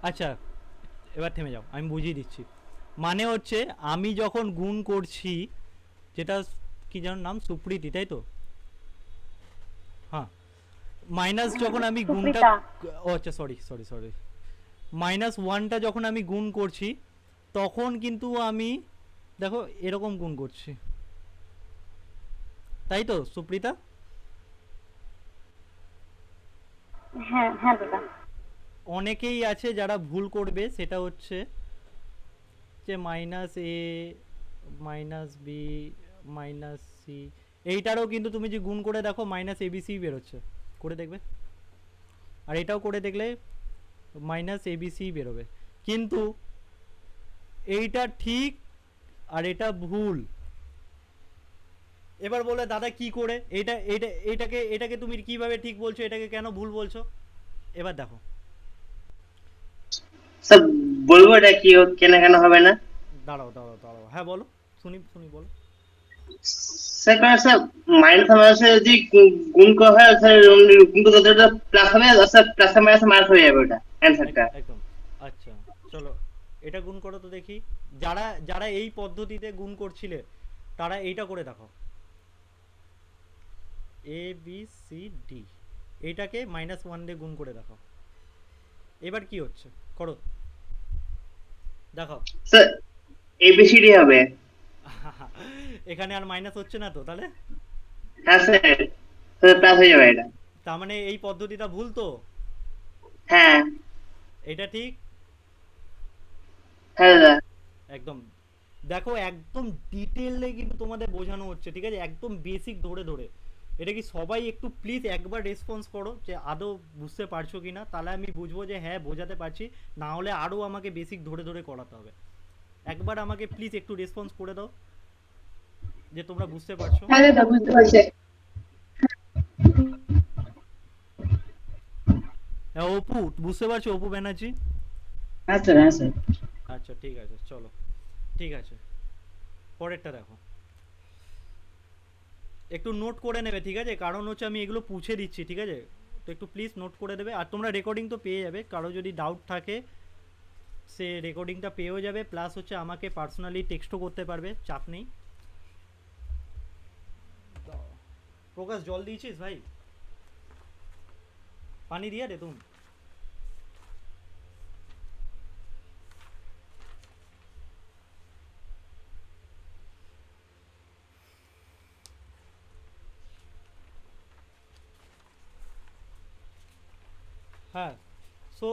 আচ্ছা এবার থেমে যাও, আমি বুঝিয়ে দিচ্ছি। মানে হচ্ছে আমি যখন গুণ করছি, যেটা কি যেন নাম, সুপ্রীতি তাই তো? হ্যাঁ, মাইনাস যখন আমি গুণটা, সুপ্রিতা। ও আচ্ছা সরি সরি সরি, মাইনাস ওয়ানটা যখন আমি গুণ করছি তখন কিন্তু আমি দেখো এরকম গুণ করছি, তাই তো সুপ্রিতা? হ্যাঁ হ্যাঁ দাদা। অনেকেই আছে যারা ভুল করবে, সেটা হচ্ছে যে মাইনাস এ মাইনাস বি মাইনাস সি, এইটারও কিন্তু তুমি যে গুণ করে দেখো মাইনাস এবিসি বেরোচ্ছে, করে দেখবে। আর এটাও করে দেখলে মাইনাস এবিসি বেরোবে, কিন্তু এইটা ঠিক আর এটা ভুল। এবার বলে দাদা কি করে এটা এটা এটাকে এটাকে তুমি কিভাবে ঠিক বলছো, এটাকে কেন ভুল বলছো? এবার দেখো। স্যার বলবো এটা কি কেন কেন হবে না? দাঁড়াও দাঁড়াও দাঁড়াও, হ্যাঁ বলো, শুনি শুনি বলো। স্যার কারণ স্যার মাইনাস মাইনাসে যদি গুণ করা হয় স্যার গুণ করতে প্লাস হবে, আর স্যার প্লাস মাইনাস মাইনাস হয়ে যাবে ওটা অ্যান্সারটা। একদম। আচ্ছা চলো এটা গুণ করো তো দেখি। যারা যারা এই পদ্ধতিতে গুণ করছিলে তারা এইটা করে দেখো, এ বি সি ডি, এইটাকে মাইনাস ওয়ান দিয়ে গুণ করে দেখো, এবার কি হচ্ছে করো দেখো। স্যার এবিসিডি হবে। এখানে আর মাইনাস হচ্ছে না তো তাহলে? হ্যাঁ স্যার, স্যার প্লাস হয়ে যাবে এটা। তার মানে এই পদ্ধতিটা ভুল তো? হ্যাঁ এটা ঠিক? হ্যাঁ দাদা। একদম। দেখো একদম ডিটেইলে কিন্তু তোমাদের বোঝানো হচ্ছে, ঠিক আছে, একদম বেসিক ধরে ধরে। এটা কি সবাই একটু প্লিজ একবার রেসপন্স করো যে আদৌ বুঝতে পারছো কি না, তাহলে আমি বুঝবো যে হ্যাঁ বোঝাতে পারছি, না হলে আরও আমাকে বেসিক ধরে ধরে করাতে হবে। একবার আমাকে প্লিজ একটু রেসপন্স করে দাও যে তোমরা বুঝতে পারছো। হ্যাঁ দাদা বুঝতে পারছি। হ্যাঁ অপু বুঝতে পারছো, অপু ব্যানার্জি? হ্যাঁ স্যার, হ্যাঁ স্যার। আচ্ছা ঠিক আছে চলো, ঠিক আছে পরেরটা দেখো। একটু নোট করে নেবে ঠিক আছে, কারণ হচ্ছে আমি এগুলো পুছে দিচ্ছি, ঠিক আছে? তো একটু প্লিজ নোট করে দেবে, আর তোমরা রেকর্ডিং তো পেয়ে যাবে, কারো যদি ডাউট থাকে সে রেকর্ডিংটা পেয়েও যাবে, প্লাস হচ্ছে আমাকে পার্সোনালি টেক্সটও করতে পারবে, চাপ নেই। প্রকাশ জল দিয়েছিস ভাই? পানি দিয়া দে তুমি। হ্যাঁ, সো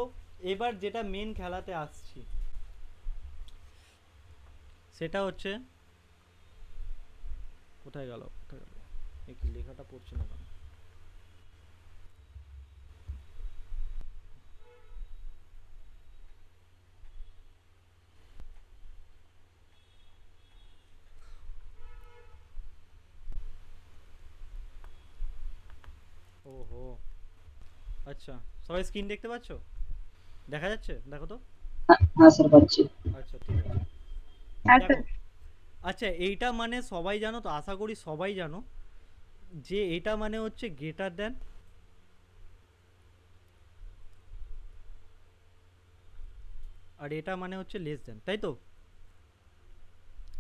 এবার যেটা মেন খেলাতে আসছি সেটা হচ্ছে, কোথায় গেল কোথায় গেল, এই কি লেখাটা পড়ছে না কেন? ওহো আচ্ছা, সবাই স্ক্রিন দেখতে পাচ্ছো? দেখা যাচ্ছে? দেখো তো। হ্যাঁ স্যার, পাচ্ছি। আচ্ছা ঠিক আছে হ্যাঁ দেখো। স্যার। আচ্ছা এইটা মানে সবাই জানো তো, আশা করি সবাই জানো যে এটা মানে হচ্ছে গ্রেটার দেন, আর এটা মানে হচ্ছে লেস দেন, তাই তো?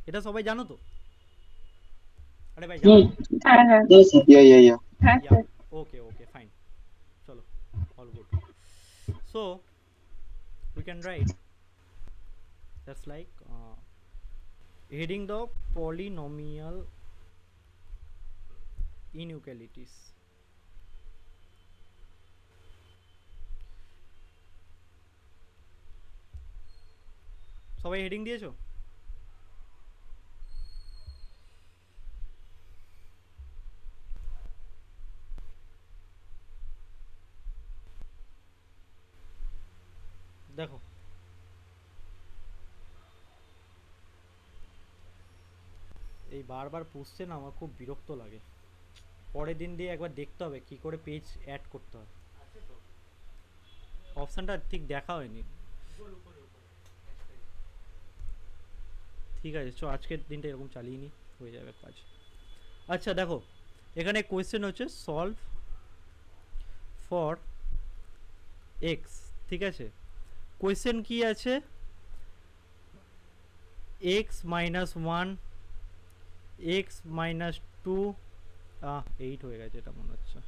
এটা সবাই জানো তো? আরে ভাই যাও। হ্যাঁ হ্যাঁ Yes, sir. Yeah. হ্যাঁ Yeah. Sir Okay, fine. Chalo, all good. So we can write that's like heading the polynomial inequalities. সবাই হেডিং দিয়েছো? দেখো এই বারবার পুষছে না, আমার খুব বিরক্ত লাগে। পরের দিন দিয়ে একবার দেখতে হবে কি করে পেজ অ্যাড করতে হয়। অপশনটা ঠিক দেখা হয়নি। ঠিক আছে, আজকের দিনটা এরকম চালিয়ে নি, হয়ে যাবে কাজ। আচ্ছা দেখো, এখানে কোয়েশ্চেন হচ্ছে সলভ ফর এক্স, ঠিক আছে। কোয়েশ্চেন কি আছে, x minus one, x minus two, 8 হয়ে গেছে এটা মনে হচ্ছে।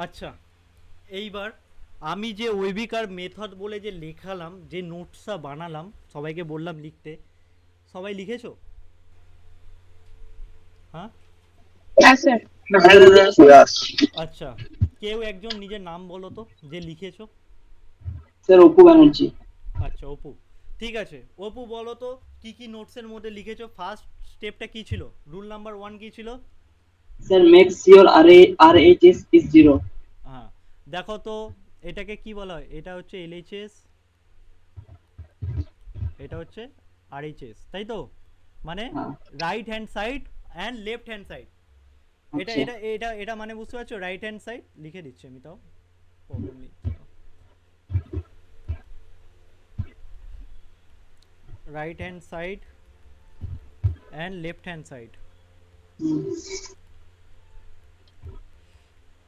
আচ্ছা এইবার আমি যে ওয়েবিকার মেথড বলে যে লেখালাম, যে নোটসটা বানালাম, সবাইকে বললাম লিখতে, সবাই লিখেছো? হ্যাঁ হ্যাঁ স্যার হ্যাঁ দাদা। Yes. আচ্ছা, কেউ একজন নিজের নাম বলো তো যে লিখেছো। Sir, Oppu Banerjee. আচ্ছা অপু, ঠিক আছে। অপু বলো তো কি কি নোটসের মধ্যে লিখেছো। ফার্স্ট স্টেপটা কি ছিল, রুল নাম্বার 1 কি ছিল? Sir, make sure RHS is 0. হ্যাঁ দেখো তো এটাকে কি বলা হয়, এটা হচ্ছে এলএইচএস, এটা হচ্ছে আরএইচএস, তাই তো? মানে হ্যাঁ। Right hand side and left hand side. এটা আচ্ছা। এটা এটা এটা মানে বুঝতে পারছো, রাইট হ্যান্ড সাইড লিখে দিচ্ছি আমি, তাও প্রবলেম নেই। Right hand side and left hand side,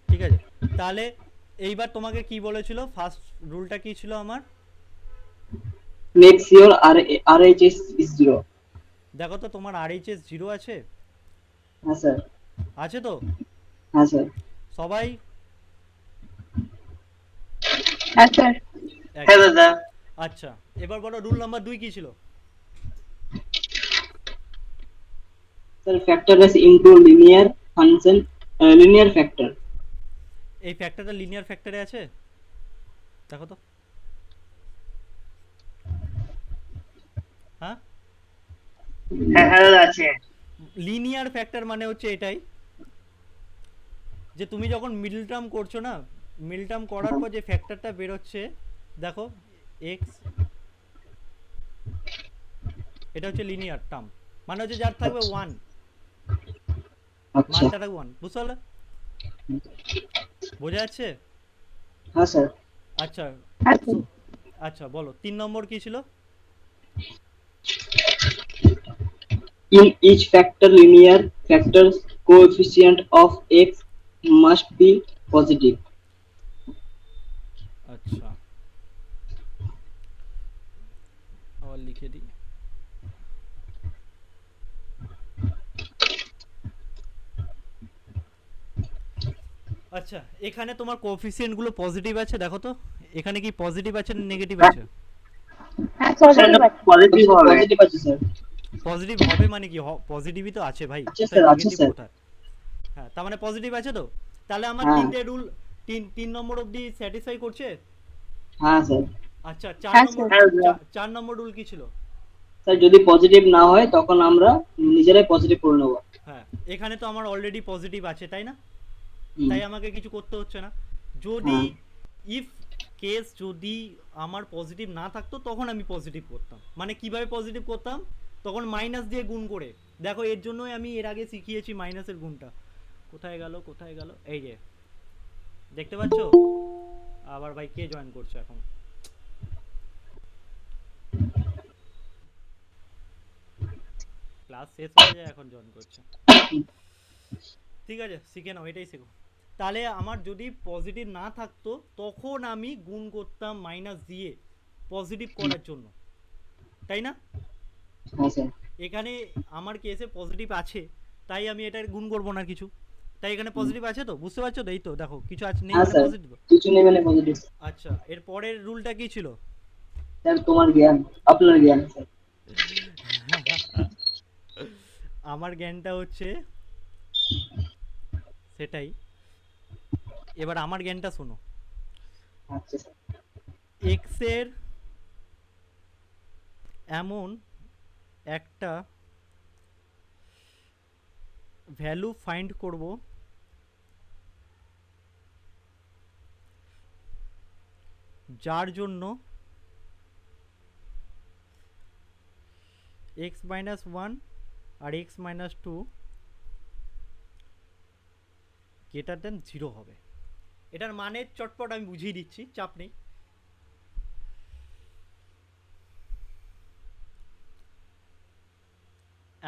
ঠিক আছে। তাহলে এইবার তোমাকে কি বলেছিল, ফার্স্ট রুলটা কি ছিল আমার? Make sure RHS is 0. দেখো তো তোমার আরএইচএস 0 আছে? হ্যাঁ স্যার। আছে তো? হ্যাঁ স্যার। সবাই হ্যাঁ স্যার হ্যাঁ দাদা। আচ্ছা এবার বলো রুল নাম্বার 2 কি ছিল? Sir, factors into linear function, linear factor. এই ফ্যাক্টরটা লিনিয়ার ফ্যাক্টরে আছে, দেখো তো। হ্যাঁ হ্যাঁ হ্যাঁ দাদা আছে। লিনিয়ার ফ্যাক্টর মানে হচ্ছে এটাই যে তুমি যখন মিডল টার্ম করছো না, মিডল টার্ম করার পর যে ফ্যাক্টরটা বেরোচ্ছে, দেখো এক্স, এটা হচ্ছে লিনিয়ার টার্ম, মানে হচ্ছে যার থাকবে 1, আচ্ছা। মানটা থাকবে 1, বুঝতে পারলে? বোঝা যাচ্ছে? হ্যাঁ স্যার। আচ্ছা হ্যাঁ স্যার আচ্ছা বলো 3 নম্বর কি ছিল? In each factor linear factors coefficient of x must be positive. আচ্ছা আবার লিখে দিই। আচ্ছা এখানে তোমার কোএফিসিয়েন্ট গুলো পজিটিভ আছে, দেখো তো এখানে কি পজিটিভ আছে না নেগেটিভ আছে? হ্যাঁ স্যার পজিটিভ এটা আছে। পজিটিভ হবে। পজিটিভ আছে স্যার। পজিটিভ হবে মানে কি, পজিটিভই তো আছে ভাই, আছে তাই স্যার, আছে নেগেটিভ স্যার। কোথায়? হ্যাঁ তার মানে পজিটিভ আছে তো। তাহলে আমার হ্যাঁ। তিনটে রুল 3 নম্বর অবধি স্যাটিসফাই করছে। হ্যাঁ স্যার। আচ্ছা হ্যাঁ, 4 নম্বর রুল কি ছিল? স্যার যদি পজিটিভ না হয় তখন আমরা নিজেরাই পজিটিভ করে নেব। হ্যাঁ এখানে তো আমার অলরেডি পজিটিভ আছে, তাই না? হুম। তাই আমাকে কিছু করতে হচ্ছে না। যদি হ্যাঁ। ইফ কেস যদি আমার পজিটিভ না থাকতো তখন আমি পজিটিভ করতাম। মানে কিভাবে পজিটিভ করতাম, তখন মাইনাস দিয়ে গুণ করে। দেখো এর জন্যই আমি এর আগে শিখিয়েছি মাইনাসের গুণটা। কোথায় গেল কোথায় গেল, এই যে দেখতে পাচ্ছো? আবার ভাই কে জয়েন করছে এখন? ক্লাস শেষ হয়ে যায় এখন জয়েন করছে। ঠিক আছে শিখে নাও, এটাই শেখো। তাহলে আমার যদি পজিটিভ না থাকতো তখন আমি গুণ করতাম মাইনাস দিয়ে পজিটিভ করার জন্য, তাই না? হ্যাঁ স্যার। এখানে আমার কেসে পজিটিভ আছে তাই আমি এটার গুণ করবো না কিছু, তাই এখানে পজিটিভ আছে তো, বুঝতে পারছো তো? এই তো দেখো কিছু আছে নেই হ্যাঁ মানে স্যার, পজিটিভ। কিছু নেই মানে পজিটিভ। আচ্ছা, এর পরের রুলটা কি ছিল? স্যার তোমার জ্ঞান, আপনার জ্ঞান স্যার। আমার জ্ঞানটা হচ্ছে সেটাই। এবার আমার জ্ঞানটা শোনো। আচ্ছা স্যার। এক্স এর এমন একটা ভ্যালু ফাইন্ড করব যার জন্য এক্স মাইনাস ওয়ান আর x minus two greater than zero হবে। এটার মানে চটপট আমি বুঝিয়ে দিচ্ছি, চাপ নেই।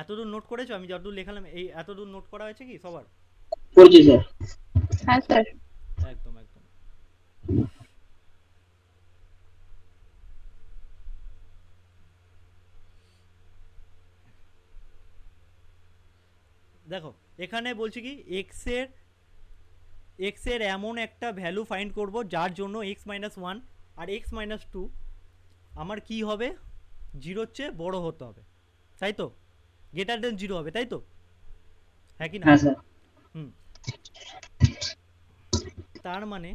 এতদূর নোট করেছো? আমি যতদূর লেখালাম এই এতদূর নোট করা হয়েছে কি সবার? করছি স্যার। হ্যাঁ স্যার। একদম একদম। দেখো এখানে বলছি কি এক্স এর এমন একটা ভ্যালু ফাইন্ড করব যার জন্য এক্স মাইনাস ওয়ান আর এক্স মাইনাস টু আমার কি হবে, জিরোর চেয়ে বড় হতে হবে, তাই তো? গ্রেটার দেন জিরো হবে, তাই তো? হ্যাঁ কি না? হ্যাঁ স্যার। হুম। তার মানে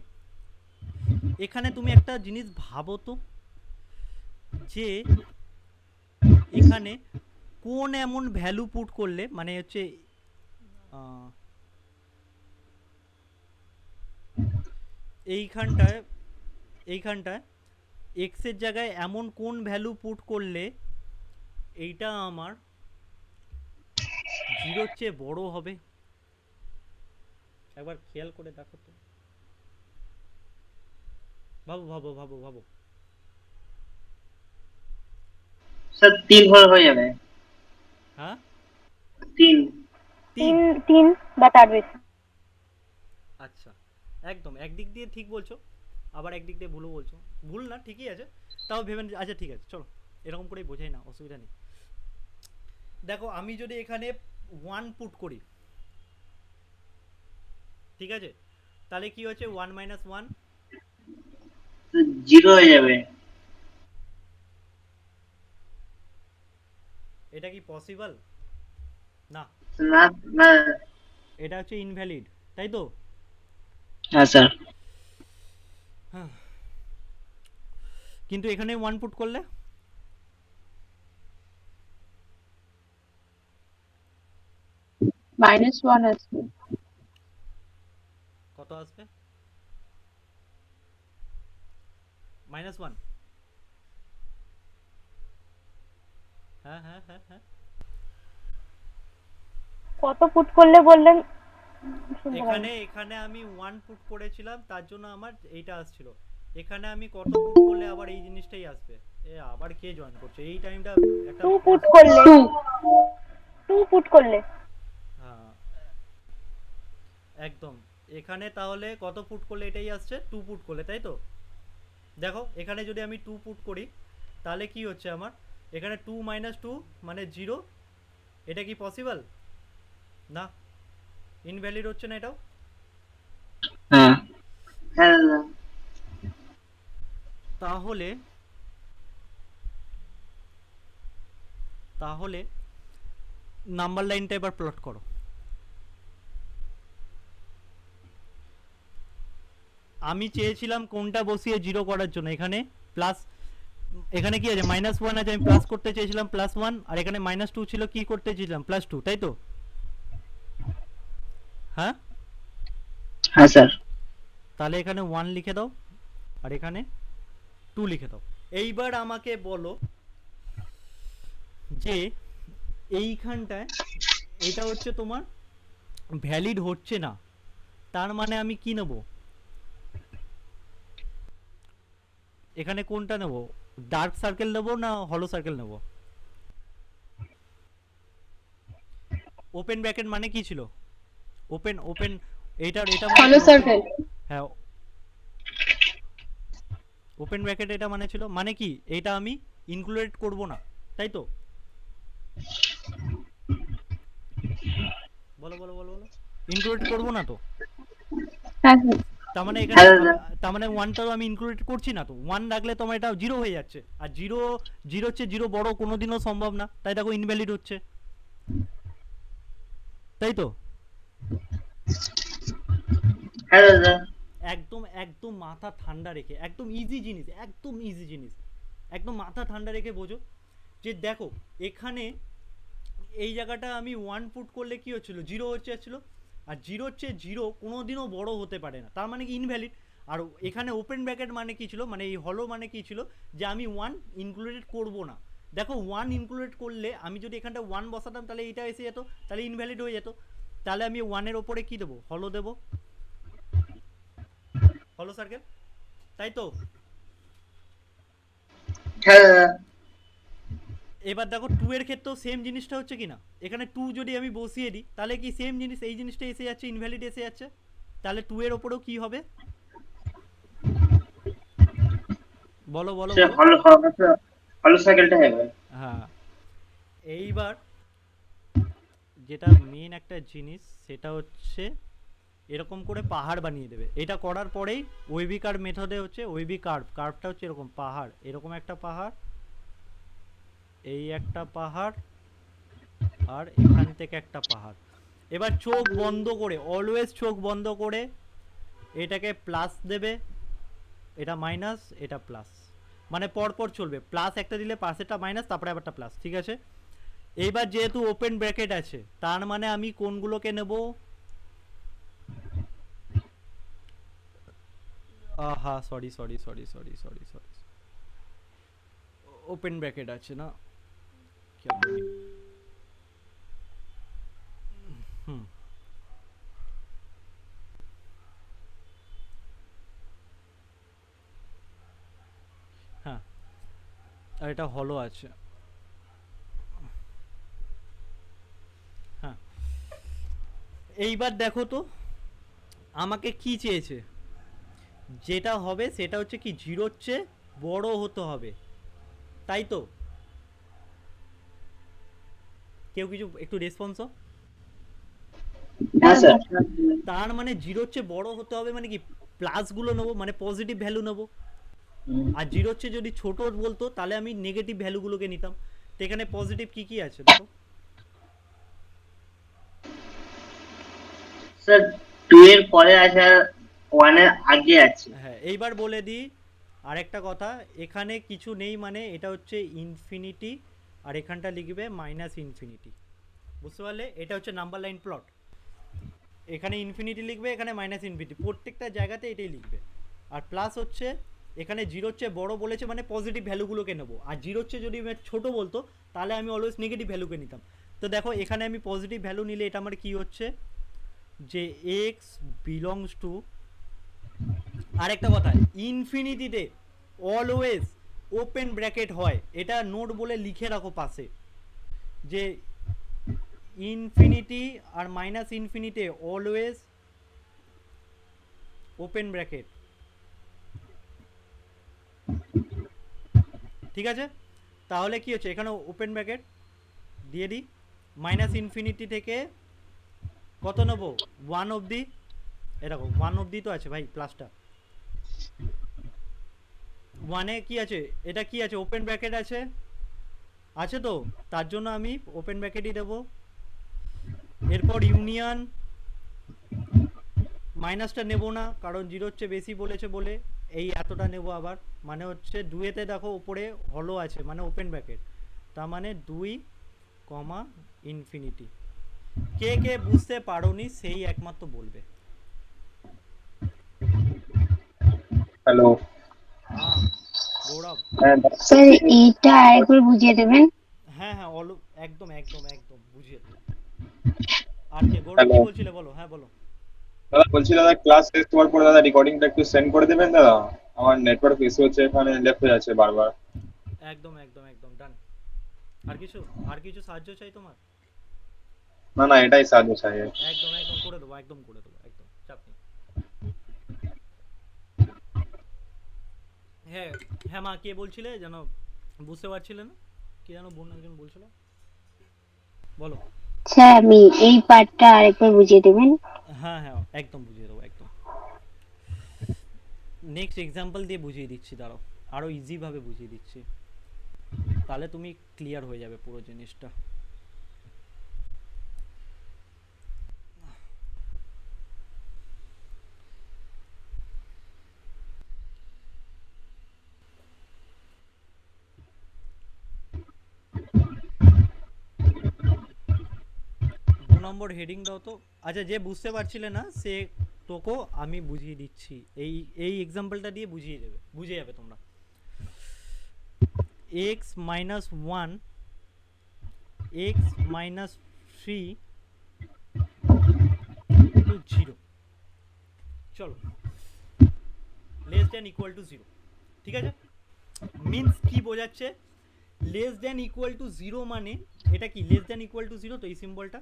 এখানে তুমি একটা জিনিস ভাবো তো, যে এখানে কোন এমন ভ্যালু পুট করলে মানে হচ্ছে এইখানটায় এক্স এর জায়গায় এমন কোন ভ্যালু পুট করলে এইটা আমার জিরোর চেয়ে বড় হবে? একবার খেয়াল করে দেখো তো, ভাবো ভাবো ভাবো ভাবো। স্যার 3 হয়ে যাবে। হ্যাঁ 3। তিন তিন বা তার বেশি। আচ্ছা, একদম একদিক দিয়ে ঠিক বলছো, আবার একদিক দিয়ে ভুলও বলছো। ভুল না, ঠিকই আছে, তাও ভেবে আচ্ছা ঠিক আছে চলো এরকম করেই বোঝাই না, অসুবিধা নেই। দেখো আমি যদি এখানে 1 পুট করি, ঠিক আছে, তাহলে কি হচ্ছে 1 মাইনাস 1 0 হয়ে যাবে। এটা কি পসিবল? না, না না এটা হচ্ছে ইনভ্যালিড, তাই তো? হ্যাঁ স্যার। হ্যাঁ, কিন্তু এখানে 1 পুট করলে -1 আসবে। কত আসবে? -1। হ্যাঁ হ্যাঁ হ্যাঁ হ্যাঁ। কত ফুট করলে বললেন? শুনতে এখানে পাইনি। এখানে আমি 1 পুট করেছিলাম, তার জন্য আমার এইটা আসছিল। এখানে আমি কত পুট করলে আবার এই জিনিসটাই আসবে? এ আবার কে জয়েন করছে এই টাইমটা? একটা 2 ফুট করলে 2 ফুট করলে হ্যাঁ একদম। এখানে তাহলে কত ফুট করলে এটাই আসছে? 2 ফুট করলে, তাই তো? দেখো এখানে যদি আমি 2 পুট করি তাহলে কি হচ্ছে আমার, এখানে 2 মাইনাস 2 মানে 0। এটা কি পসিবল? না, ইনভ্যালিড হচ্ছে না এটাও? হ্যাঁ। হ্যাঁ দাদা। তাহলে তাহলে নাম্বার লাইনটা এবার প্লট করো। আমি চেয়েছিলাম কোনটা বসিয়ে জিরো করার জন্য, এখানে প্লাস, এখানে কি আছে -1 আছে, আমি প্লাস করতে চেয়েছিলাম +1, আর এখানে -2 ছিল, কি করতে চেয়েছিলাম +2, তাই তো? হ্যাঁ হ্যাঁ স্যার। তাহলে এখানে 1 লিখে দাও আর এখানে 2 লিখে দাও। এইবার আমাকে বলো যে এইখানটায় এটা হচ্ছে তোমার ভ্যালিড হচ্ছে না, তার মানে আমি কি নেব? এখানে কোনটা নেব? ডার্ক সার্কেল নেব না হলো সার্কেল নেব? ওপেন ব্র্যাকেট মানে কি ছিল? ওপেন ওপেন এটা হলো সার্কেল। হ্যাঁ ওপেন ব্র্যাকেট এটা মানে ছিল মানে কি এটা আমি ইনক্লুড করব না তাই তো বলো বলো বলো বলো ইনক্লুড করব না তো হ্যাঁ তার মানে এখানে হ্যাঁ দাদা তার মানে ওয়ানটাও আমি ইনক্লুড করছি না তো ওয়ান রাখলে তোমার এটা জিরো হয়ে যাচ্ছে আর জিরো জিরো হচ্ছে জিরো বড় কোনোদিনও সম্ভব না তাই দেখো ইনভ্যালিড হচ্ছে তাই তো হ্যাঁ দাদা একদম একদম মাথা ঠান্ডা রেখে একদম ইজি জিনিস একদম ইজি জিনিস একদম মাথা ঠান্ডা রেখে বোঝো যে দেখো এখানে এই জায়গাটা আমি ওয়ান পুট করলে কি হচ্ছিল জিরো হচ্ছে যাচ্ছিল আর জিরো হচ্ছে জিরো কোনোদিনও বড় হতে পারে না তার মানে কি ইনভ্যালিড আর এখানে ওপেন ব্র্যাকেট মানে কি ছিল মানে এই হলো মানে কি ছিল যে আমি ওয়ান ইনক্লুডেড করব না দেখো ওয়ান ইনক্লুডেড করলে আমি যদি এখানটা ওয়ান বসাতাম তাহলে এইটা এসে যেত তাহলে ইনভ্যালিড হয়ে যেত তাহলে আমি ওয়ানের ওপরে কি দেবো হলো দেবো হলো সার্কেল তাই তো হ্যাঁ দাদা এবার দেখো টু এর ক্ষেত্রেও সেম জিনিসটা হচ্ছে কি না এখানে টু যদি আমি বসিয়ে দিই তাহলে কি সেম জিনিস এই জিনিসটা এসে যাচ্ছে ইনভ্যালিড এসে যাচ্ছে তাহলে টু এর ওপরেও কি হবে বলো বলো সে বলো হলো সাইকেলটা হবে হ্যাঁ এইবার যেটা মেন একটা জিনিস সেটা হচ্ছে এরকম করে পাহাড় বানিয়ে দেবে এটা করার পরেই ওয়েবি কার্ভ মেথডে হচ্ছে ওয়েবি কার্ভটা হচ্ছে এরকম পাহাড় এরকম একটা পাহাড় এই একটা পাহাড় আর এখান থেকে একটা পাহাড় এবার চোখ বন্ধ করে অলওয়েজ চোখ বন্ধ করে এটাকে প্লাস দেবে এটা মাইনাস এটা প্লাস মানে পরপর চলবে প্লাস একটা দিলে পাশেরটা মাইনাস তারপরে আবারটা প্লাস ঠিক আছে এইবার যেহেতু ওপেন ব্র্যাকেট আছে তার মানে আমি কোনগুলোকে নেব হ্যাঁ sorry sorry sorry sorry sorry sorry open bracket আছে না क्या बोली হ্যাঁ আর এটা হলো আছে হ্যাঁ এইবার দেখো তো আমাকে কি চেয়েছে যেটা হবে সেটা হচ্ছে কি জিরোর চেয়ে বড় হতে হবে তাই তো কেউ কিছু একটু রেসপন্স হ্যাঁ স্যার তার মানে জিরোর চেয়ে বড় হতে হবে মানে কি প্লাস গুলো নেবো মানে পজিটিভ ভ্যালু নেবো আর জিরোর চেয়ে যদি ছোট বলতো তাহলে আমি নেগেটিভ ভ্যালুগুলোকে নিতাম তো এখানে পজিটিভ কি কি আছে দেখো স্যার 2 এর পরে আছে আর 1 এর আগে আছে হ্যাঁ এইবার বলে দিই আরেকটা কথা এখানে কিছু নেই মানে এটা হচ্ছে ইনফিনিটি আর এখানটা লিখবে মাইনাস ইনফিনিটি বুঝতে পারলে এটা হচ্ছে নাম্বার লাইন প্লট এখানে ইনফিনিটি লিখবে এখানে মাইনাস ইনফিনিটি প্রত্যেকটা জায়গাতে এটাই লিখবে আর প্লাস হচ্ছে এখানে জিরোর চেয়ে বড় বলেছে মানে পজিটিভ ভ্যালুগুলোকে নেবো আর জিরোর চেয়ে যদি ছোট বলতো তাহলে আমি অলওয়েজ নেগেটিভ ভ্যালুকে নিতাম তো দেখো এখানে আমি পজিটিভ ভ্যালু নিলে এটা আমার কি হচ্ছে যে এক্স বিলংস টু আরেকটা কথা ইনফিনিটিতে অলওয়েজ ওপেন ব্র্যাকেট হয় এটা নোট বলে লিখে রাখো পাশে যে ইনফিনিটি আর minus infinity always open bracket ঠিক আছে তাহলে কি হচ্ছে এখানে ওপেন ব্র্যাকেট দিয়ে দিই মাইনাস ইনফিনিটি থেকে কত নেবো 1 অবধি এরকম 1 অবধি তো আছে ভাই প্লাসটা 1 এ কি আছে এটা কি আছে ওপেন ব্র্যাকেট আছে আছে তো তার জন্য আমি ওপেন ব্র্যাকেটই দেবো এরপর ইউনিয়ন মাইনাসটা নেব না কারণ জিরোর চেয়ে বেশি বলেছে বলে এই এতটা নেব আবার মানে হচ্ছে 2 এতে দেখো উপরে হলো আছে মানে ওপেন ব্র্যাকেট তার মানে 2 কমা ইনফিনিটি কে কে বুঝতে পারোনি সেই একমাত্র বলবে হ্যালো হ্যাঁ গৌরব স্যার এইটা আরেকবার বুঝিয়ে দেবেন হ্যাঁ হ্যাঁ একদম একদম একদম বুঝিয়ে দেবো আর কে গৌরব কি বলছিলে বলো হ্যাঁ বলো দাদা বলছি দাদা ক্লাস শেষ হওয়ার পরে দাদা রেকর্ডিংটা একটু সেন্ড করে দেবেন দাদা আমার নেটওয়ার্ক ইস্যু হচ্ছে এখানে লেফট হয়ে যাচ্ছে বারবার একদম একদম একদম ডান আর কিছু সাহায্য চাই তোমার না না এটাই সাহায্য চাই একদম একদম করে দেবো একদম চাপ নেই। হ্যাঁ হ্যাঁ মা, কে বলছিলে যেন, বুঝতে পারছিলে না কি যেন বোন একজন বলছিল, বলো। স্যার আমি এই পার্টটা আরেকবার বুঝিয়ে দেবেন। হ্যাঁ হ্যাঁ একদম বুঝিয়ে দেবো, একদম নেক্সট এক্সাম্পল দিয়ে বুঝিয়ে দিচ্ছি, দাঁড়াও আরো ইজি ভাবে বুঝিয়ে দিচ্ছি, তাহলে তুমি ক্লিয়ার হয়ে যাবে পুরো জিনিসটা। দু নম্বর হেডিং দাও তো। আচ্ছা, যে বুঝতে পারছিলে না সে তোকে আমি বুঝিয়ে দিচ্ছি, এই এই এক্সাম্পলটা দিয়ে বুঝে যাবে তোমরা। x minus 1 x minus 3 to 0, চলো লেস দেন ইকুয়াল টু 0, ঠিক আছে। মিন্স কি বোঝাচ্ছে, লেস দেন ইকুয়াল টু 0 মানে এটা কি, লেস দেন ইকুয়াল টু 0, তো এই সিম্বলটা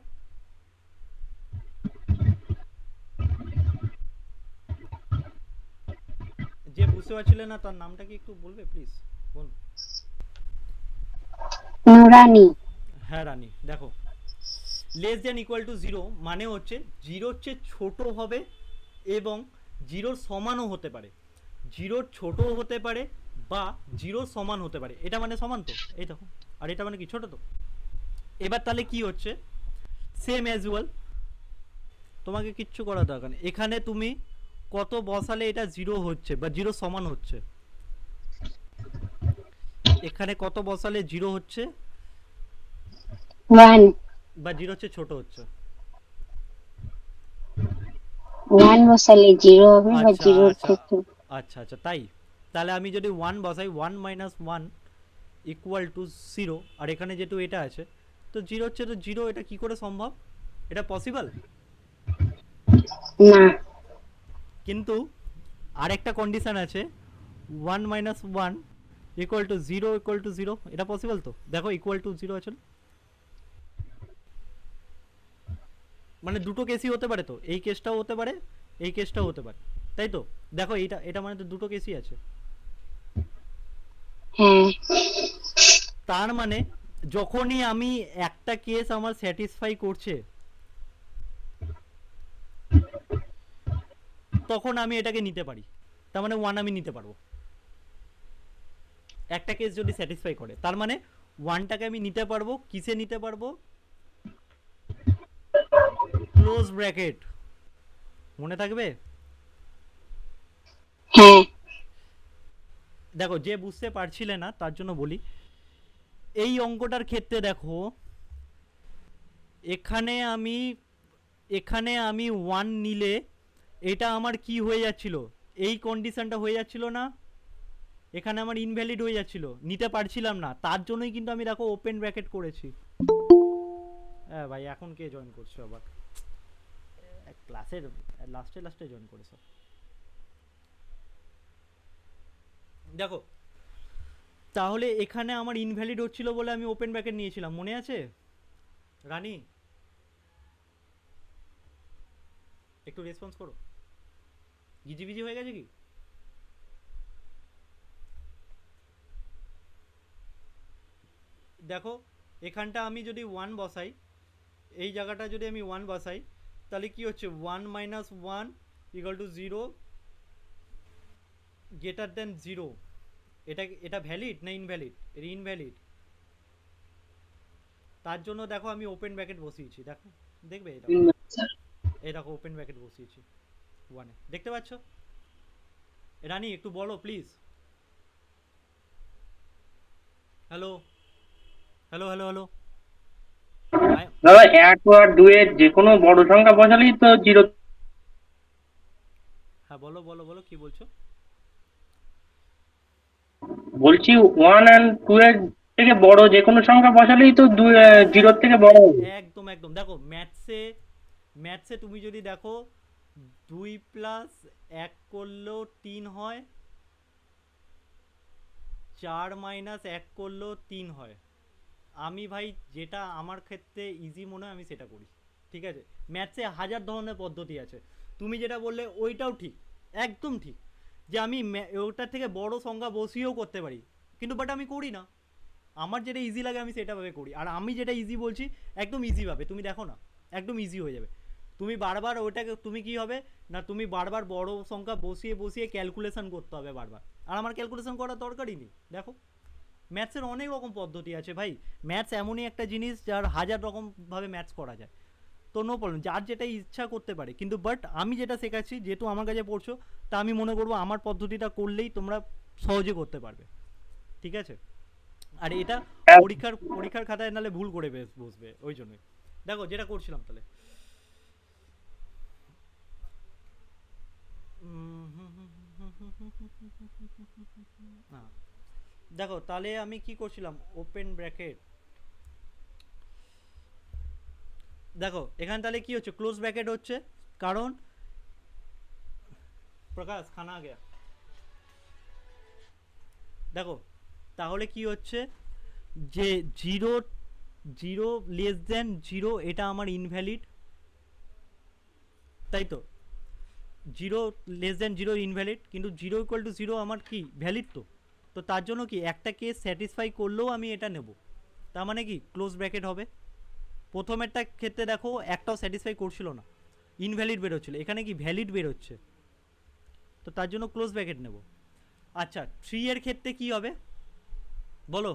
যে বুঝতে পারছিলে না তার নামটা কি একটু বলবে প্লিজ বোন? নুরানি। হ্যাঁ রানী, দেখো লেস দেন ইকুয়াল টু 0 মানে হচ্ছে 0 চেয়ে ছোট হবে এবং 0 সমানও হতে পারে, 0 ছোটও হতে পারে বা 0 সমান হতে পারে, এটা মানে সমান তো, এই দেখো, আর এটা মানে কি ছোট তো। এবার তাহলে কি হচ্ছে, সেম অ্যাজ ওয়েল, তোমাকে কিচ্ছু করার দরকার নেই, এখানে তুমি কত বসালে এটা 0 হচ্ছে বা 0 সমান হচ্ছে, এখানে কত বসালে 0 হচ্ছে 1 বা 0 হচ্ছে ছোট হচ্ছে। 1 বসালে 0 হবে বা আচ্ছা 0 আচ্ছা থেকে। আচ্ছা আচ্ছা তাই, তাহলে আমি যদি 1 বসাই 1 মাইনাস 1 ইকুয়াল টু 0, আর এখানে যেহেতু এটা আছে তো 0 হচ্ছে, তো 0 এটা কি করে সম্ভব, এটা পসিবল? না। কিন্তু আরেকটা কন্ডিশন আছে, 1 মাইনাস 1 ইকুয়াল টু 0, এটা পসিবল তো, দেখো ইকুয়াল টু 0 আছে না? মানে দুটো কেসই হতে পারে তো, এই কেসটাও হতে পারে এই কেসটাও হতে পারে, তাই তো, দেখো এটা এটা মানে তো দুটো কেসই আছে, হ্যাঁ। তার মানে যখনই আমি একটা কেস আমার স্যাটিসফাই করছে তখন আমি এটাকে নিতে পারি, তার মানে 1 আমি নিতে পারবো, একটা কেস যদি স্যাটিসফাই করে তার মানে 1টাকে আমি নিতে পারবো, কিসে নিতে পারবো, ক্লোজ ব্র্যাকেট, মনে থাকবে? হ্যাঁ। দেখো যে বুঝতে পারছিলে না তার জন্য বলি, এই অঙ্কটার ক্ষেত্রে দেখো এখানে আমি 1 নিলে এটা আমার কি হয়ে যাচ্ছিল, এই কন্ডিশনটা হয়ে যাচ্ছিল না, এখানে আমার ইনভ্যালিড হয়ে যাচ্ছিল, নিতে পারছিলাম না, তার জন্যই কিন্তু আমি দেখো ওপেন ব্র্যাকেট করেছি। হ্যাঁ ভাই, এখন কে জয়েন করছো আবার ক্লাসের লাস্টে জয়েন করেছো, দেখো তাহলে এখানে আমার ইনভ্যালিড হচ্ছিল বলে আমি ওপেন ব্র্যাকেট নিয়েছিলাম, মনে আছে রানী? একটু রেসপন্স করো, গিজিবিজি হয়ে গেছে কি? দেখো এখানটা আমি যদি 1 বসাই, এই জায়গাটা যদি আমি 1 বসাই তাহলে কি হচ্ছে, 1 minus 1 equal to 0 greater than 0, এটা ভ্যালিড না ইনভ্যালিড? এটা ইনভ্যালিড, তার জন্য দেখো আমি ওপেন ব্র্যাকেট বসিয়েছি, দেখো দেখবে এটা, এই দেখো ওপেন ব্র্যাকেট বসিয়েছি 1 এ, দেখতে পাচ্ছ? রানী একটু বলো please, hello hello hello hello, দাদা 1 আর 2 এর যে কোনো বড় সংখ্যা বসালেই তো 0। হ্যাঁ বলো বলো বলো কি বলছো? বলছি 1 আর 2 এর থেকে বড় যে কোনো সংখ্যা বসালেই তো 0 থেকে বড় হবে। একদম একদম, দেখো ম্যাথসে তুমি যদি দেখো 2 প্লাস 1 করলেও 3 হয়, 4 মাইনাস 1 করলেও 3 হয়, আমি ভাই যেটা আমার ক্ষেত্রে ইজি মনে হয় আমি সেটা করি, ঠিক আছে। ম্যাথসে হাজার ধরনের পদ্ধতি আছে, তুমি যেটা বললে ওইটাও ঠিক, একদম ঠিক, যে আমি ওটার থেকে বড় সংখ্যা বসিয়েও করতে পারি, কিন্তু বাট আমি করি না। আমার যেটা ইজি লাগে আমি সেটাভাবে করি, আর আমি যেটা ইজি বলছি একদম ইজিভাবে, তুমি দেখো না একদম ইজি হয়ে যাবে। তুমি বারবার ওইটাকে তুমি কি হবে না, তুমি বারবার বড় সংখ্যা বসিয়ে বসিয়ে ক্যালকুলেশন করতে হবে বারবার, আর আমার ক্যালকুলেশন করার দরকারই নেই। দেখো ম্যাথসের অনেক রকম পদ্ধতি আছে ভাই, ম্যাথস এমনই একটা জিনিস যার হাজার রকমভাবে ম্যাথস করা যায়, তো নো প্রবলেম, যার যেটা ইচ্ছা করতে পারে। কিন্তু বাট আমি যেটা শেখাচ্ছি, যেহেতু আমার কাছে পড়ছো, তা আমি মনে করবো আমার পদ্ধতিটা করলেই তোমরা সহজে করতে পারবে, ঠিক আছে? আর এটা পরীক্ষার খাতায় নালে ভুল করে বসবে, ওই জন্যই। দেখো যেটা করছিলাম তাহলে, দেখো তাহলে আমি কি করছিলাম, ওপেন ব্র্যাকেট, দেখো এখানে তাহলে কি হচ্ছে, ক্লোজ ব্র্যাকেট হচ্ছে, কারণ প্রকাশ খানা গেয়া, দেখো তাহলে কি হচ্ছে যে 0 লেস দেন 0 এটা আমার ইনভ্যালিড, তাই তো? 0 লেস দেন 0 ইনভ্যালিড, কিন্তু 0 ইকুয়াল টু 0 আমার কি ভ্যালিড, তো তার জন্য কি একটা কেস স্যাটিসফাই করলেও আমি এটা নেব, তার মানে কি ক্লোজ ব্র্যাকেট হবে। প্রথমেরটা ক্ষেত্রে দেখো একটাও স্যাটিসফাই করছিল না, ইনভ্যালিড বেরোচ্ছিল, এখানে কি ভ্যালিড বেরোচ্ছে, তো তার জন্য ক্লোজ ব্র্যাকেট নেব। আচ্ছা 3 এর ক্ষেত্রে কি হবে বলো,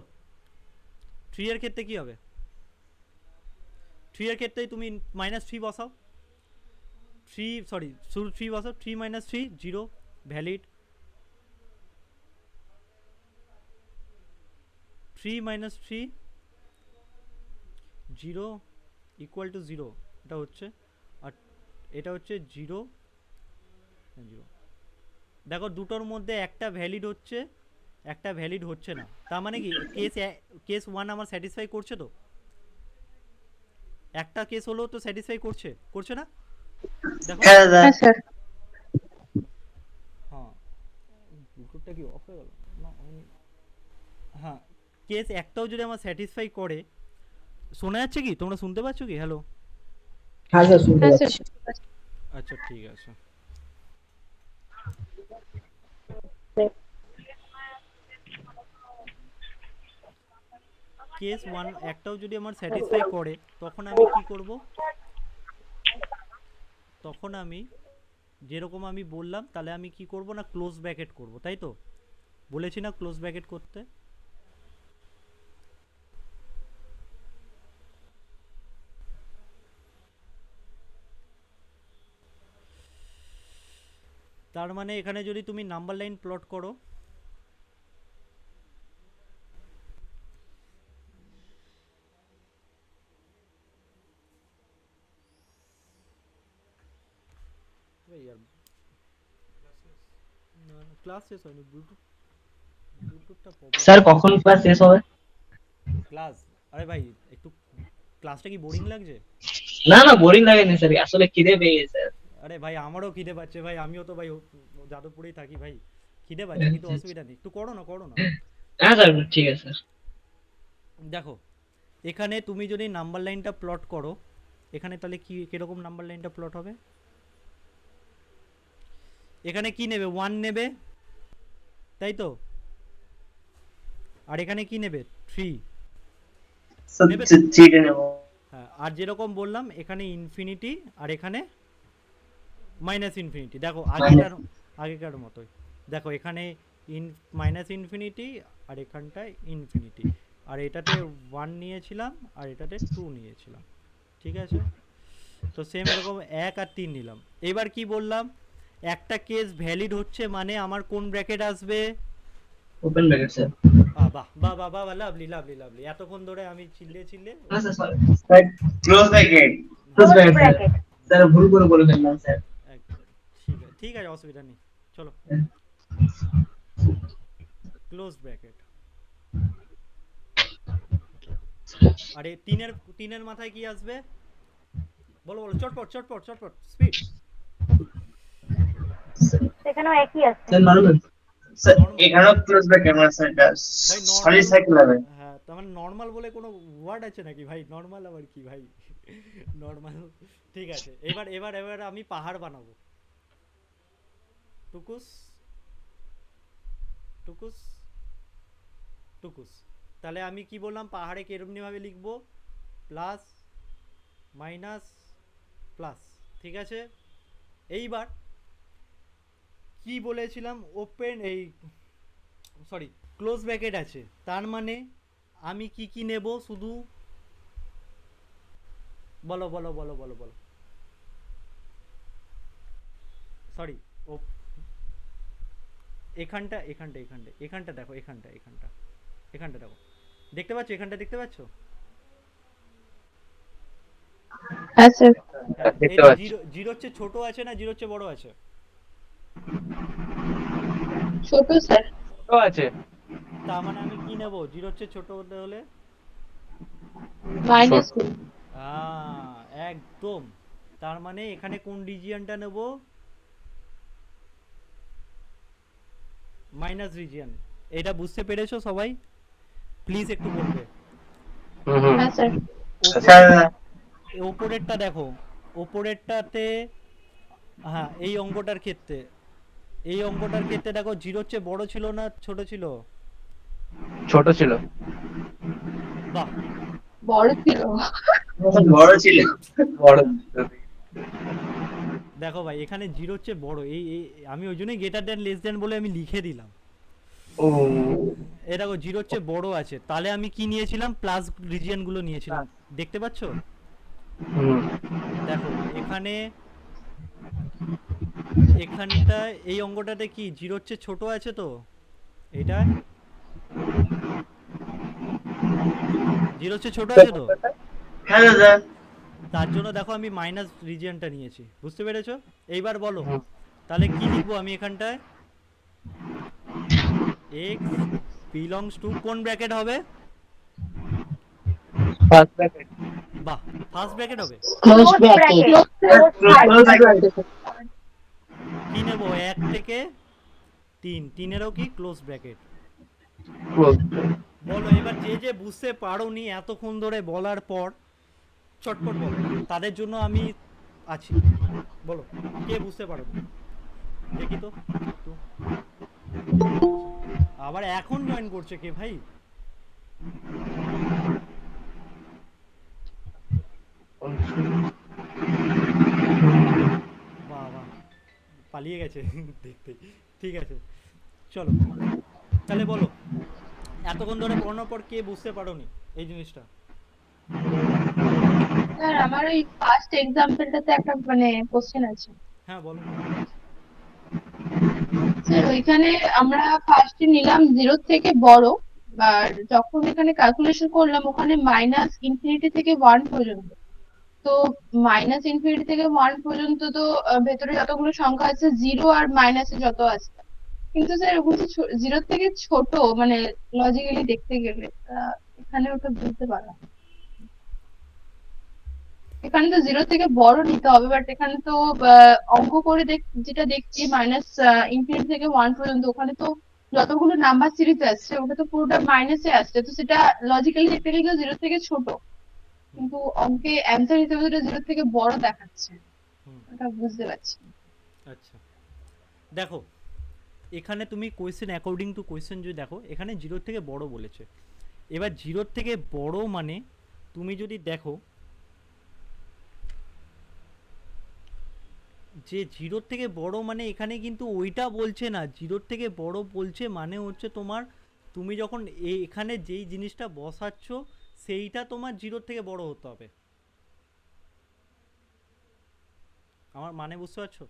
3 এর ক্ষেত্রে কি হবে? 3 এর ক্ষেত্রে তুমি -3 বসাও, 3 বসাও, 3 - 3 0 ভ্যালিড, 3 - 3 0 ইকুয়াল টু 0, এটা হচ্ছে, আর এটা হচ্ছে 0 0। দেখো দুটোর মধ্যে একটা ভ্যালিড হচ্ছে, একটা ভ্যালিড হচ্ছে না, তার মানে কি কেস 1 আমার স্যাটিসফাই করছে, তো একটা কেস হলো তো স্যাটিসফাই করছে না? দেখো হ্যাঁ দাদা। হ্যাঁ স্যার। হ্যাঁ ব্লুটুথটা কি অফ হয়ে গেল না? হ্যাঁ কেস একটাও যদি আমার স্যাটিসফাই করে, শোনা যাচ্ছে কি, তোমরা শুনতে পাচ্ছ কি? হ্যালো, হ্যাঁ স্যার। আচ্ছা ঠিক আছে। কেস 1 একটাও যদি আমার স্যাটিসফাই করে, তখন আমি কি করব, তখন আমি যেরকম আমি বললাম, তাহলে আমি কি করব না, ক্লোজ ব্র্যাকেট করব, তাই তো বলেছি না ক্লোজ ব্র্যাকেট করতে। তার মানে এখানে যদি তুমি নাম্বার লাইন প্লট করো, ক্লাস শেষ হয়নি, ব্লুটুথটা স্যার কখন ক্লাস শেষ হবে? ক্লাস, আরে ভাই একটু ক্লাসটা কি বোরিং লাগছে? না না, বোরিং লাগেনি স্যার, আসলে খিদে পেয়ে গেছে। আরে ভাই আমারও খিদে পাচ্ছে ভাই, আমিও তো ভাই যাদবপুরেই থাকি ভাই, খিদে পাচ্ছে, কিন্তু অসুবিধা নেই, একটু করো না। হ্যাঁ স্যার ঠিক আছে স্যার। দেখো এখানে তুমি যদি নাম্বার লাইনটা প্লট করো, এখানে তাহলে কি কিরকম নাম্বার লাইনটা প্লট হবে, এখানে কি নেবে 1 নেবে, তাই তো? আর এখানে কি নেবে 3 নেবে তো? থ্রিটা নেব। হ্যাঁ, আর যেরকম বললাম এখানে ইনফিনিটি আর এখানে মাইনাস ইনফিনিটি, দেখো আগেকার মতোই, দেখো এখানে মাইনাস ইনফিনিটি আর এখানটায় ইনফিনিটি, আর এটাতে 1 নিয়েছিলাম আর এটাতে 2 নিয়েছিলাম, ঠিক আছে? তো সেম এরকম 1 আর 3 নিলাম। এবার কি বললাম, একটা কেস ভ্যালিড হচ্ছে মানে আমার কোন ব্র্যাকেট আসবে, ওপেন ব্র্যাকেট স্যার। বাহ বাহ বাহ বাহ, লাভলি লাভলি লাভলি, এতক্ষণ ধরে আমি চিল্লে না sir sorry close bracket. Close bracket sir. Bracket. Sir ভুল করে বলে ফেললাম স্যার। ঠিক আছে অসুবিধা নেই, চলো ক্লোজ ব্র্যাকেট। আর এই তিনের মাথায় কি আসবে বলো চটপট স্পিড। সেখানেও একই আছে। Sir normal. স্যার এখানেও ক্লোজ ব্র্যাকেট মানে স্যার এটা ভাই সলিড সাইকেল হবে। হ্যাঁ তার মানে নর্মাল বলে কোনো ওয়ার্ড আছে নাকি ভাই? নর্মাল আবার কি ভাই? নর্মাল ঠিক আছে। এবার আমি পাহাড় বানাবো, টুকুস টুকুস টুকুস। তাহলে আমি কি বললাম, পাহাড়ে কেরমনি ভাবে লিখবো, প্লাস মাইনাস প্লাস, ঠিক আছে। এইবার কি বলেছিলাম, ওপেন এই সরি ক্লোজ ব্র্যাকেট আছে, তার মানে আমি কি কি নেব, শুধু বলো বলো বলো বলো বলো। সরি, ও এখানটা এখানটা এখানটা এখানটা দেখো, এখানটা এখানটা এখানটা দেখো, দেখতে পাচ্ছ, এখানটা দেখতে পাচ্ছ? হ্যাঁ স্যার। এই যে জিরো, জিরোর চেয়ে ছোট আছে না জিরোর চেয়ে বড় আছে? ছোট স্যার। তার মানে আমি কি নেব, জিরোর চেয়ে ছোট হতে হলে? মাইনাস একদম। তার মানে এখানে কোন রিজিয়নটা নেব, মাইনাস রিজিয়ন। এটা বুঝতে পেরেছো সবাই? প্লিজ একটু বলবে। হ্যাঁ স্যার। ওপরেরটা দেখো, ওপরেরটাতে, হ্যাঁ এই অঙ্কটার ক্ষেত্রে, এই অঙ্কটার ক্ষেত্রে দেখো জিরোর চেয়ে বড় ছিল না ছোট ছিল? ছোট ছিল। বাহ, বড় ছিল। বড় ছিল। বড় দেখো ভাই এখানে জিরোর চেয়ে বড়, এই আমি ওই জন্যই গ্রেটার দ্যান লেস দ্যান বলে আমি লিখে দিলাম। ও এ দেখো জিরোর চেয়ে বড় আছে, তাহলে আমি কি নিয়েছিলাম, প্লাস রিজিয়ন গুলো নিয়েছিলাম, দেখতে পাচ্ছ? দেখো এখানে, এখানটা এই অঙ্কটাতে কি জিরোর চেয়ে ছোট আছে তো, এটা জিরোর চেয়ে ছোট আছে তো, হ্যাঁ দাদা। তার জন্য দেখো আমি মাইনাস রিজিয়নটা নিয়েছি, বুঝতে পেরেছো? এইবার বলো তাহলে কি লিখবো আমি এখানটায়, x belongs to কোন ব্র্যাকেট হবে? First bracket. বাহ, ফার্স্ট ব্র্যাকেট হবে। Close bracket. কি নেব, 1 থেকে 3, 3এরও কি ক্লোজ ব্র্যাকেট? ক্লোজ। বলো এবার, যে যে বুঝতে পারোনি এতক্ষণ ধরে বলার পর চটপট বলো, তাদের জন্য আমি আছি। বলো কে বুঝতে পারোনি, দেখি তো একটু। আবার এখন জয়েন করছে কে ভাই? বাহ বাহ, পালিয়ে গেছে দেখতে। ঠিক আছে চলো, তাহলে বলো এতক্ষণ ধরে পড়ানোর পর কে বুঝতে পারোনি এই জিনিসটা? স্যার আমার ওই ফার্স্ট এক্সাম্পলটাতে একটা মানে কোশ্চেন আছে। হ্যাঁ বলো। স্যার ওইখানে আমরা ফার্স্টে নিলাম 0 থেকে বড়, আর যখন এখানে ক্যালকুলেশন করলাম ওখানে মাইনাস ইনফিনিটি থেকে 1 পর্যন্ত। তো মাইনাস ইনফিনিটি থেকে 1 পর্যন্ত তো ভেতরে যতগুলো সংখ্যা আছে, 0 আর মাইনাসে যত আছে, কিন্তু স্যার ওগুলো 0 থেকে ছোট, মানে লজিক্যালি দেখতে গেলে এখানে ওটা বুঝতে পারলাম না। এখানে তো 0 থেকে বড় নিতে হবে, বাট এখানে তো অঙ্ক করে যেটা দেখছি মাইনাস ইনফিনিটি থেকে 1 পর্যন্ত, ওখানে তো যতগুলো নাম্বার সিরিজ আসছে ওটা তো পুরোটা মাইনাসে আসছে, তো সেটা লজিক্যালি দেখতে গেলে 0 থেকে ছোট, কিন্তু অঙ্কে অ্যান্সার হিসেবে ওটা 0 থেকে বড় দেখাচ্ছে। ওটা বুঝতে পারছি না। আচ্ছা দেখো, এখানে তুমি কোয়েশ্চেন অ্যাকর্ডিং টু কোয়েশ্চেন যদি দেখো, এখানে জিরোর থেকে বড় বলেছে। এবার জিরোর থেকে বড় মানে তুমি যদি দেখো যে জিরোর থেকে বড় মানে এখানে কিন্তু ওইটা বলছে না, জিরোর থেকে বড় বলছে মানে হচ্ছে তোমার, তুমি যখন এখানে যেই জিনিসটা বসাচ্ছ সেইটা তোমার জিরোর থেকে বড় হতে হবে। আমার মানে বুঝতে পারছো?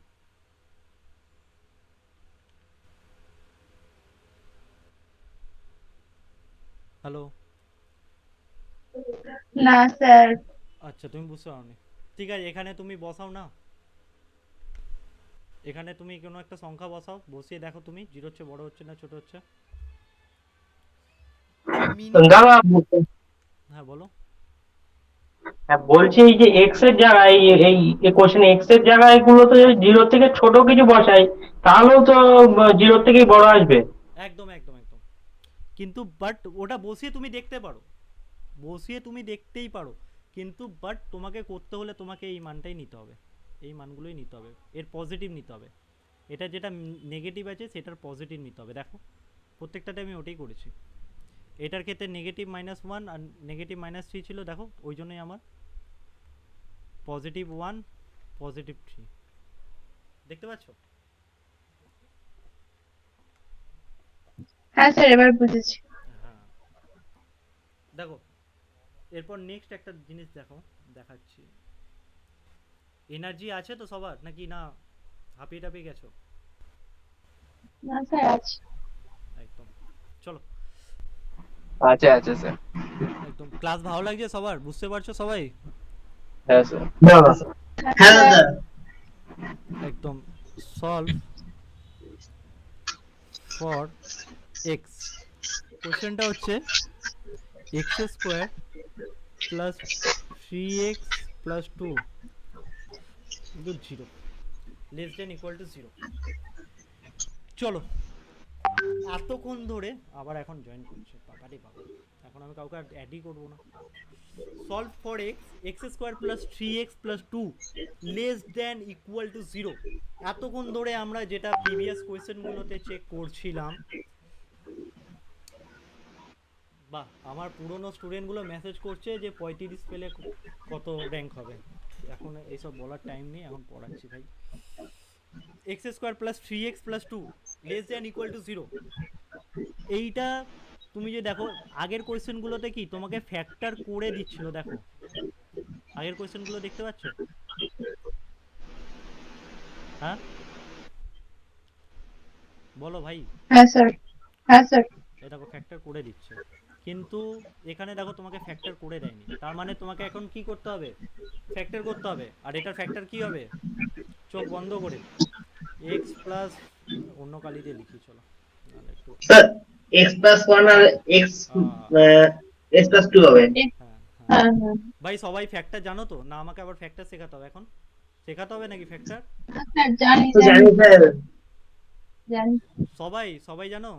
হ্যালো, না স্যার। আচ্ছা তুমি বুঝতে পারোনি, ঠিক আছে এখানে তুমি বসাও না, এখানে তুমি কোনো একটা সংখ্যা বসাও, বসিয়ে দেখো তুমি জিরোর চেয়ে বড় হচ্ছে না ছোট হচ্ছে। দাদা হ্যাঁ বলো। হ্যাঁ, বলছি এই যে এক্স এর জায়গায় এই কোশ্চেনে এক্স এর জায়গায় গুলো তো জিরো থেকে ছোট কিছু বসাই, তাহলেও তো জিরো থেকেই বড় আসবে। একদম একদম একদম, কিন্তু বাট ওটা বসিয়ে তুমি দেখতে পারো, বসিয়ে তুমি দেখতেই পারো, কিন্তু বাট তোমাকে করতে হলে তোমাকে এই মানটাই নিতে হবে, এই মানগুলোই নিতে হবে, এর পজিটিভ নিতে হবে। এটা যেটা নেগেটিভ আছে সেটার পজিটিভ নিতে হবে। দেখো প্রত্যেকটাতে আমি ওটাই করেছি। এটার ক্ষেত্রে নেগেটিভ -1 আর নেগেটিভ -3 ছিল, দেখো ওই জন্যই আমার +1 +3 দেখতে পাচ্ছ? হ্যাঁ স্যার এবার বুঝেছি। হ্যাঁ দেখো এরপর নেক্সট একটা জিনিস দেখাচ্ছি। এনার্জি আছে তো সবার, নাকি না হাঁপিয়ে টাপিয়ে গেছো? না স্যার আছে। একদম চলো আছে আছে স্যার। একদম। ক্লাস ভালো লাগছে সবার? বুঝতে পারছো সবাই? হ্যাঁ স্যার। হ্যাঁ দাদা। একদম। সলভ ফর এক্স, কোশ্চেনটা হচ্ছে x² plus 3x plus 2 equal 0 less than equal to 0। চলো এতক্ষণ ধরে আবার এখন জয়েন করছে পাকাটি পাকা, এখন আমি কাউকে অ্যাডই করবো না। Solve for x² plus 3x plus 2 less than equal to 0। এতক্ষণ ধরে আমরা যেটা প্রিভিয়াস কোয়েশ্চেনগুলোতে চেক করছিলাম, বাহ আমার পুরনো স্টুডেন্টগুলো মেসেজ করছে যে 35 পেলে কত র্যাঙ্ক হবে। এখন এইসব বলার টাইম নেই, এখন পড়াচ্ছি ভাই। x² plus 3x plus 2 less than equal to 0, এইটা তুমি যে দেখো আগের কোয়েশ্চেনগুলোতে কি তোমাকে ফ্যাক্টর করে দিচ্ছিল, দেখো আগের কোয়েশ্চেনগুলো দেখতে পাচ্ছ? হ্যাঁ বলো ভাই। হ্যাঁ স্যার। হ্যাঁ স্যার। এই দেখো ফ্যাক্টর করে দিচ্ছে, কিন্তু এখানে দেখো তোমাকে ফ্যাক্টর করে দেয়নি। তার মানে তোমাকে এখন কি করতে হবে? ফ্যাক্টর করতে হবে। আর এটার ফ্যাক্টর কি হবে? চোখ বন্ধ করে x প্লাস অন্য কালি দিয়ে লিখি, চলো নাহলে একটু স্যার x+1 আর x+2 হবে। হ্যাঁ হ্যাঁ। হ্যাঁ হ্যাঁ। ভাই সবাই ফ্যাক্টর জানো তো? না আমাকে আবার ফ্যাক্টর শেখাতে হবে? এখন শেখাতে হবে নাকি ফ্যাক্টর? স্যার জানি তো জানি জানি স্যার। জানি। সবাই সবাই জানো?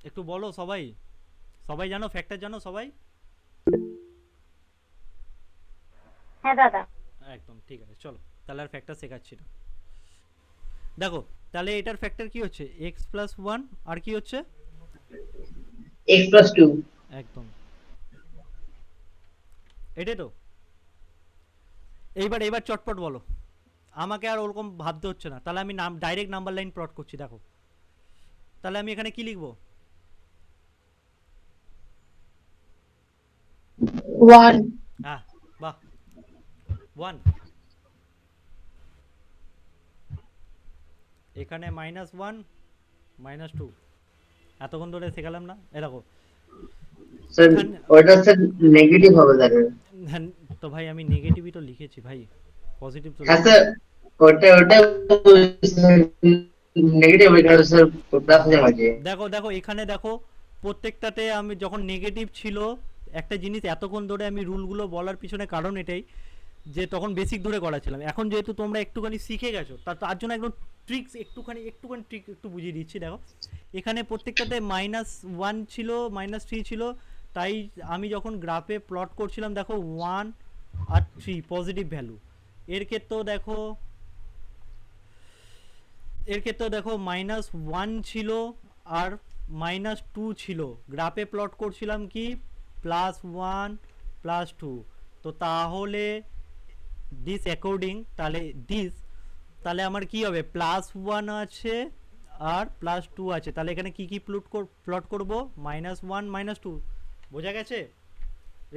একটু বলো সবাই, সবাই জানো ফ্যাক্টর জানো সবাই? হ্যাঁ দাদা। একদম ঠিক আছে, চলো তাহলে আর ফ্যাক্টর শেখাচ্ছি না। দেখো তাহলে এটার ফ্যাক্টর কি হচ্ছে? x+1 আর কি হচ্ছে? x+2। একদম এটাই তো। এইবার চটপট বলো, আমাকে আর ওরকম ভাবতে হচ্ছে না। তাহলে আমি ডাইরেক্ট নাম্বার লাইন প্লট করছি। দেখো তাহলে আমি এখানে কি লিখবো? 1। হ্যাঁ বাহ 1, এখানে -1 -2 এতক্ষণ ধরে শেখালাম না? এ দেখো স্যার ওটা স্যার নেগেটিভ হবে স্যার। তো ভাই আমি নেগেটিভই তো লিখেছি ভাই, পজিটিভ তো হ্যাঁ স্যার ওটা নেগেটিভ হয়ে গেল স্যার, প্লাস হয়ে যাবে। দেখো এখানে দেখো প্রত্যেকটাতে আমি যখন নেগেটিভ ছিল, একটা জিনিস এতক্ষণ ধরে আমি রুলগুলো বলার পিছনে কারণ এটাই যে তখন বেসিক ধরে করাছিলাম। এখন যেহেতু তোমরা একটুখানি শিখে গেছো, তার জন্য একদম ট্রিক্স একটুখানি ট্রিক একটু বুঝিয়ে দিচ্ছি। দেখো এখানে প্রত্যেকটাতে -1 ছিল, -3 ছিল, তাই আমি যখন গ্রাফে প্লট করছিলাম দেখো 1 আর 3 পজিটিভ ভ্যালু। এর ক্ষেত্রেও দেখো -1 ছিল আর -2 ছিল। গ্রাফে প্লট করছিলাম কি +1 +2। তো তাহলে দিস অ্যাকর্ডিং তাহলে আমার কি হবে? +1 আছে আর +2 আছে। তাহলে এখানে কি প্লট করব? -1 -2। বোঝা গেছে?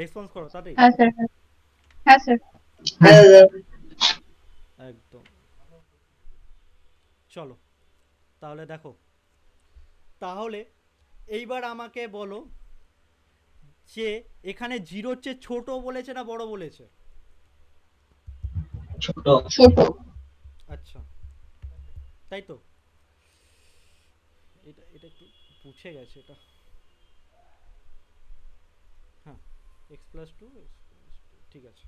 রেসপন্স করো তাতেই। হ্যাঁ স্যার। হ্যাঁ স্যার। হ্যাঁ স্যার। একদম চলো তাহলে দেখো, তাহলে এইবার আমাকে বলো যে এখানে 0 চেয়ে ছোট বলেছে না বড় বলেছে? ছোট। ছোট। আচ্ছা তাই তো, এটা একটু পুছে গেছে এটা। হ্যাঁ x+2 ঠিক আছে।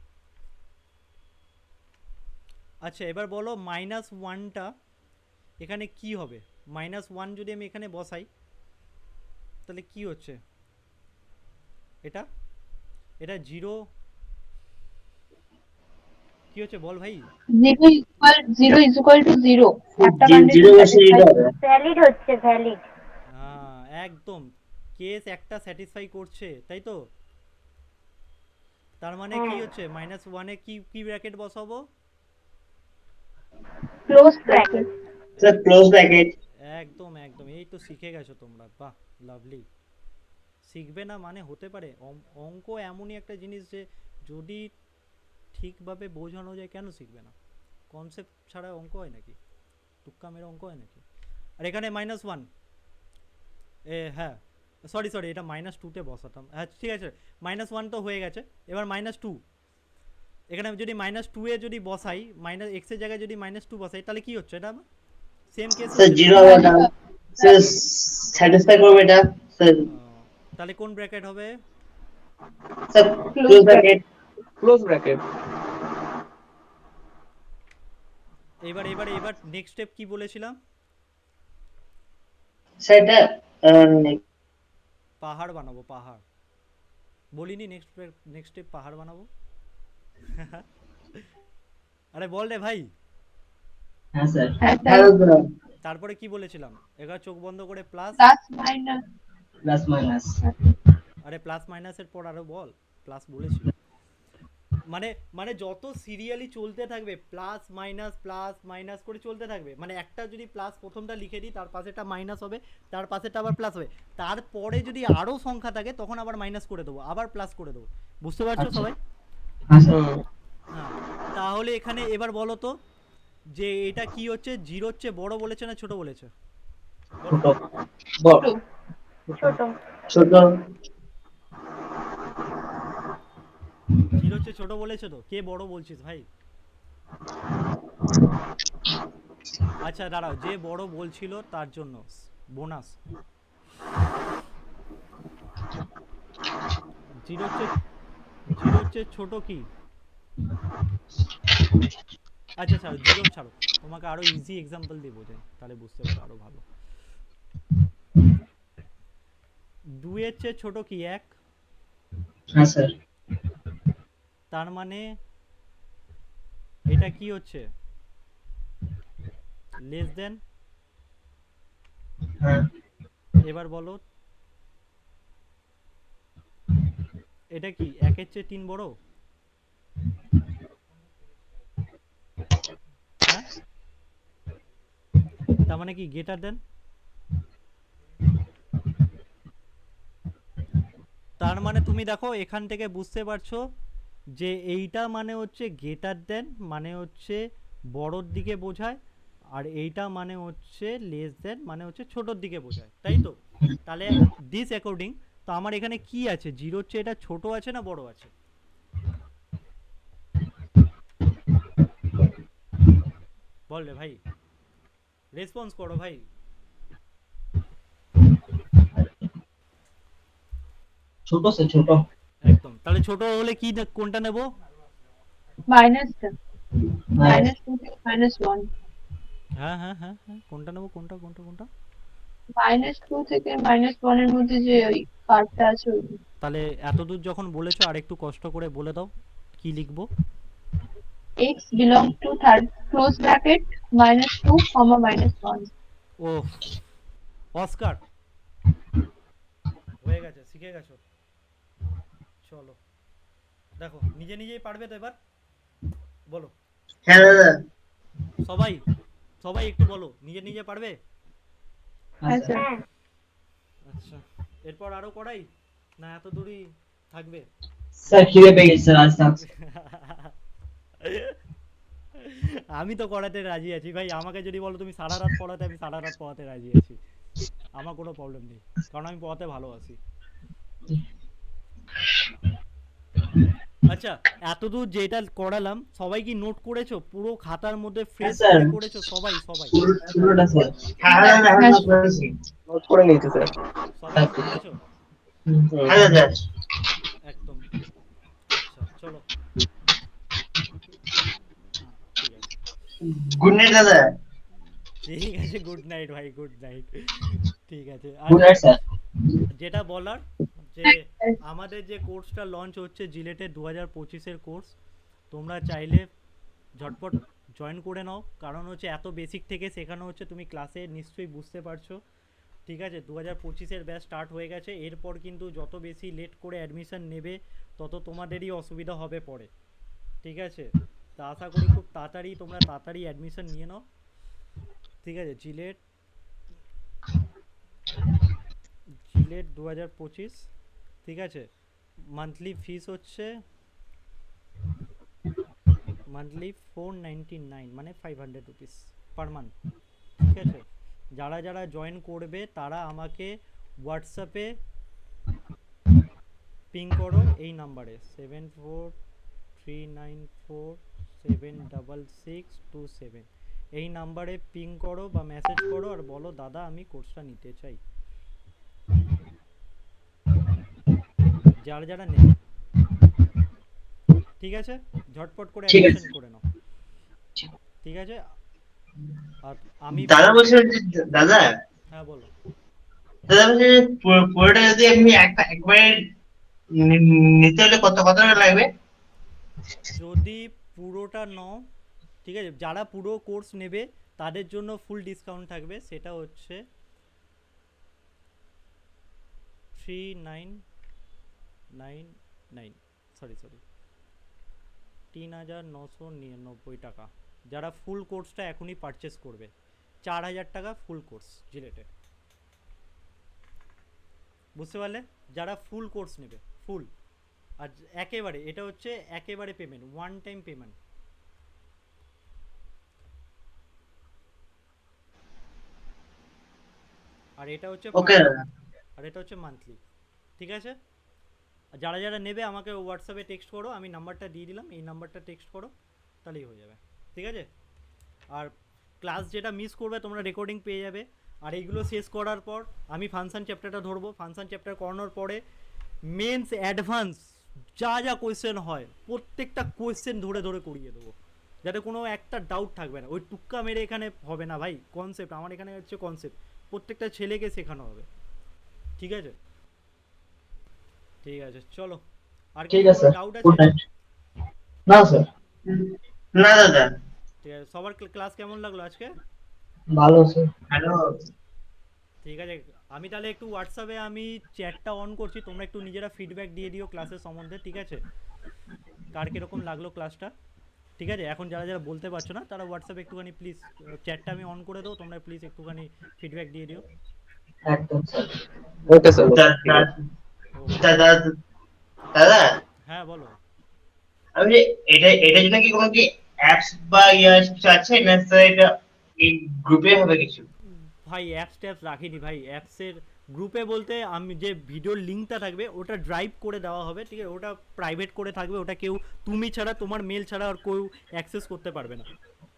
আচ্ছা এবার বলো -1টা এখানে কি হবে? -1 যদি আমি এখানে বসাই তাহলে কি হচ্ছে? এটা 0 কি হচ্ছে বল ভাই? 0 একটা জিরো কন্ডিশন বসে দিতে হবে। ভ্যালিড হচ্ছে, ভ্যালিড। একদম কেস একটা স্যাটিসফাই করছে, তাই তো? তার মানে কি হচ্ছে -1 এ কি কি ব্র্যাকেট বসাবো? Close bracket. Sir close bracket. একদম একদম, এই তো শিখে গেছো তোমরা, বাহ লাভলি। শিখবে না মানে হতে পারে? অঙ্ক এমনই একটা জিনিস যে যদি ঠিকভাবে বোঝানো যায় কেন শিখবে না? কনসেপ্ট ছাড়া অঙ্ক হয় নাকি? তুক্কা মেরে অঙ্ক হয় নাকি? আর এখানে -1, হ্যাঁ সরি এটা -2 তে বসাতাম। হ্যাঁ ঠিক আছে, -1 তো হয়ে গেছে, এবার -2। এখানে যদি -2 এ যদি বসাই, x এর জায়গায় যদি -2 বসাই, তাহলে কি হচ্ছে? এটা সেম কেস স্যার জিরো হবে না, স্যার স্যাটিসফাই করবে এটা স্যার। তাহলে কোন ব্র্যাকেট হবে? Sir close bracket. Close bracket. এবার নেক্সট স্টেপ কি বলেছিলাম? স্যার এটা পাহাড় বানাবো, পাহাড় বলিনি? নেক্সট স্টেপ পাহাড় বানাবো। আরে বল রে ভাই। হ্যাঁ স্যার। তারপরে কি বলেছিলাম? এবার চোখ বন্ধ করে প্লাস মাইনাস। Plus minus. আরে প্লাস মাইনাসের পর আরো বল, প্লাস বলেছি। মানে যত সিরিয়ালি চলতে থাকবে প্লাস মাইনাস করে চলতে থাকবে। মানে একটা যদি প্লাস প্রথমটা লিখে দিই, তার পাশেটা মাইনাস হবে, তার পাশেটা আবার প্লাস হবে, তারপরে যদি আরো সংখ্যা থাকে তখন আবার মাইনাস করে দেবো, আবার প্লাস করে দেবো। বুঝতে পারছো সবাই? হ্যাঁ, তাহলে এখানে এবার বলো তো যে এটা কি হচ্ছে? জিরো হচ্ছে বড় বলেছে না ছোট বলেছে? ছোট। ছোট। জিরো হচ্ছে ছোট বলেছে তো? কে বড় বলছিস ভাই? আচ্ছা দাঁড়াও, যে বড় বলছিল তার জন্য বোনাস। জিরো হচ্ছে ছোট কি? আচ্ছা ছাড়ো, জিরো ছাড়ো, তোমাকে আরো ইজি এক্সাম্পল দিয়ে বোঝাই, তাহলে বুঝতে পারো আরো ভালো। 2 এর চেয়ে ছোট কি 1? হ্যাঁ স্যার। তার মানে এটা কি হচ্ছে? Less than. হ্যাঁ। এবার বলো এটা কি 1 এর চেয়ে 3 বড়? হ্যাঁ, তার মানে কি গ্রেটার দেন? তার মানে তুমি দেখো এখান থেকে বুঝতে পারছো যে এইটা মানে হচ্ছে গ্রেটার দেন, মানে হচ্ছে বড়র দিকে বোঝায়, আর এইটা মানে হচ্ছে লেস দেন, মানে হচ্ছে ছোটর দিকে বোঝায়, তাই তো? তাহলে দিস অ্যাকর্ডিং তো আমার এখানে কি আছে? জিরো হচ্ছে এটা ছোট আছে না বড় আছে? বল রে ভাই, রেসপন্স করো ভাই। ছোট স্যার, ছোট। একদম, তাহলে ছোট হলে কি কোনটা নেব? মাইনাসটা। -2 থেকে -1। হ্যাঁ হ্যাঁ হ্যাঁ হ্যাঁ, কোনটা নেব? কোনটা? -2 থেকে -1 এর মধ্যে যে ওই পার্টটা আছে ওইটা। তাহলে এতদূর যখন বলেছো আর একটু কষ্ট করে বলে দাও কি লিখবো। x belong to third close bracket -2, -1। O Oscar, হয়ে গেছে, শিখে গেছো। চলো দেখো, নিজেই পারবে তো এবার? বলো হ্যাঁ দাদা। সবাই একটু বলো, নিজে পারবে? হ্যাঁ স্যার। আচ্ছা, এরপর আরো করাই না এত দূরই থাকবে? স্যার খিদে পেয়ে গেছে স্যার, আজ থাক। আমি তো করাতে রাজি আছি ভাই, আমাকে যদি বলো তুমি সারা রাত পড়াতে, আমি সারা রাত পড়াতে রাজি আছি, আমার কোনো প্রবলেম নেই, কারণ আমি পড়াতে ভালোবাসি। আচ্ছা, এতদূর যেটা করালাম সবাই কি নোট করেছো? পুরো খাতার মধ্যে ফ্রেশ করে করেছো সবাই? পুরোটা স্যার। হ্যাঁ দাদা, হ্যাঁ করেছি। নোট করে নিয়েছি স্যার। সবাই করেছো? হ্যাঁ দাদা। একদম। আচ্ছা চলো, ঠিক আছে গুড নাইট দাদা। ঠিক আছে, গুড নাইট ভাই, গুড নাইট। ঠিক আছে, আর গুড নাইট স্যার। যেটা বলার যে আমাদের যে কোর্সটা লঞ্চ হচ্ছে জিলেটের 2025-এর কোর্স, তোমরা চাইলে ঝটপট জয়েন করে নাও, কারণ হচ্ছে এত বেসিক থেকে শেখানো হচ্ছে, তুমি ক্লাসে নিশ্চয়ই বুঝতে পারছো। ঠিক আছে, 2025-এর ব্যাচ স্টার্ট হয়ে গেছে, এরপর কিন্তু যত বেশি লেট করে অ্যাডমিশন নেবে তত তোমাদেরই অসুবিধা হবে পরে। ঠিক আছে, তা আশা করি খুব তাড়াতাড়ি তোমরা তাড়াতাড়ি অ্যাডমিশন নিয়ে নাও। ঠিক আছে, জিলেট 2025, ঠিক আছে। মান্থলি ফিস হচ্ছে মান্থলি 499 মানে 500 রুপিস পার মান্থ। ঠিক আছে, যারা যারা জয়েন করবে তারা আমাকে হোয়াটসঅ্যাপে পিং করো এই নাম্বারে 7439476627, এই নাম্বারে পিং করো বা মেসেজ করো আর বলো দাদা আমি কোর্সটা নিতে চাই। যারা যারা নেবে, ঠিক আছে, ঝটপট করে ঠিক আছে। অ্যাডমিশন করে নাও। ঠিক আছে, আর আমি দাদা বলছিলেন যে দাদা হ্যাঁ বলো। দাদা বলছি পুরোটা যদি আমি একবারে নিতে হলে কত কত টাকা লাগবে? যদি পুরোটা নাও, ঠিক আছে, যারা পুরো কোর্স নেবে তাদের জন্য ফুল ডিসকাউন্ট থাকবে, সেটা হচ্ছে 3999 টাকা, যারা ফুল কোর্সটা এখনই পারচেস করবে। 4000 টাকা ফুল কোর্স জিলেটে, বুঝতে পারলে? যারা ফুল কোর্স নেবে ফুল, আর একেবারে এটা হচ্ছে একেবারে পেমেন্ট, ওয়ান টাইম পেমেন্ট। আর এটা হচ্ছে ওকে আর এটা হচ্ছে মান্থলি। ঠিক আছে, আর যারা যারা নেবে আমাকে হোয়াটসঅ্যাপে টেক্সট করো, আমি নাম্বারটা দিয়ে দিলাম, এই নাম্বারটা টেক্সট করো, তাহলেই হয়ে যাবে। ঠিক আছে, আর ক্লাস যেটা মিস করবে তোমরা রেকর্ডিং পেয়ে যাবে। আর এইগুলো শেষ করার পর আমি ফাংশন চ্যাপ্টারটা ধরবো, ফাংশন চ্যাপ্টার করানোর পরে মেন্স অ্যাডভান্স যা যা কোয়েশ্চেন হয় প্রত্যেকটা কোয়েশ্চেন ধরে ধরে করিয়ে দেবো, যাতে কোনো একটা ডাউট থাকবে না। ওই টুক্কা মেরে এখানে হবে না ভাই, কনসেপ্ট আমার এখানে হচ্ছে কনসেপ্ট, প্রত্যেকটা ছেলেকে শেখানো হবে। ঠিক আছে, ঠিক আছে, চলো। আর কি ঠিক আছে, ডাউট গুড আছে? নাইট। না স্যার, না দাদা ঠিক আছে, সবার ক্লাস কেমন লাগলো আজকে? ভালো স্যার। হ্যালো ঠিক আছে, আমি তাহলে একটু হোয়াটসঅ্যাপে আমি চ্যাটটা অন করছি, তোমরা একটু নিজেরা ফিডব্যাক দিয়ে দিও ক্লাসের সম্বন্ধে। ঠিক আছে, কার কীরকম লাগলো ক্লাসটা। ঠিক আছে, এখন যারা যারা বলতে পারছো না তারা হোয়াটসঅ্যাপে একটুখানি প্লিজ চ্যাটটা আমি অন করে দেবো, তোমরা প্লিজ একটুখানি ফিডব্যাক দিয়ে দিও। একদম স্যার। Okay sir. দাদা দাদা হ্যাঁ বলো। আমি এটা জন্য কি কোনো কি অ্যাপস বা কিছু আছে না স্যার? এটা এই গ্রুপে হবে কিছু? ভাই অ্যাপস ট্যাপস রাখিনি ভাই, অ্যাপসের গ্রুপে বলতে আমি যে ভিডিওর লিঙ্কটা থাকবে ওটা ড্রাইভ করে দেওয়া হবে। ঠিক আছে, ওটা প্রাইভেট করে থাকবে, ওটা কেউ তুমি ছাড়া, তোমার মেল ছাড়া আর কেউ অ্যাক্সেস করতে পারবে না।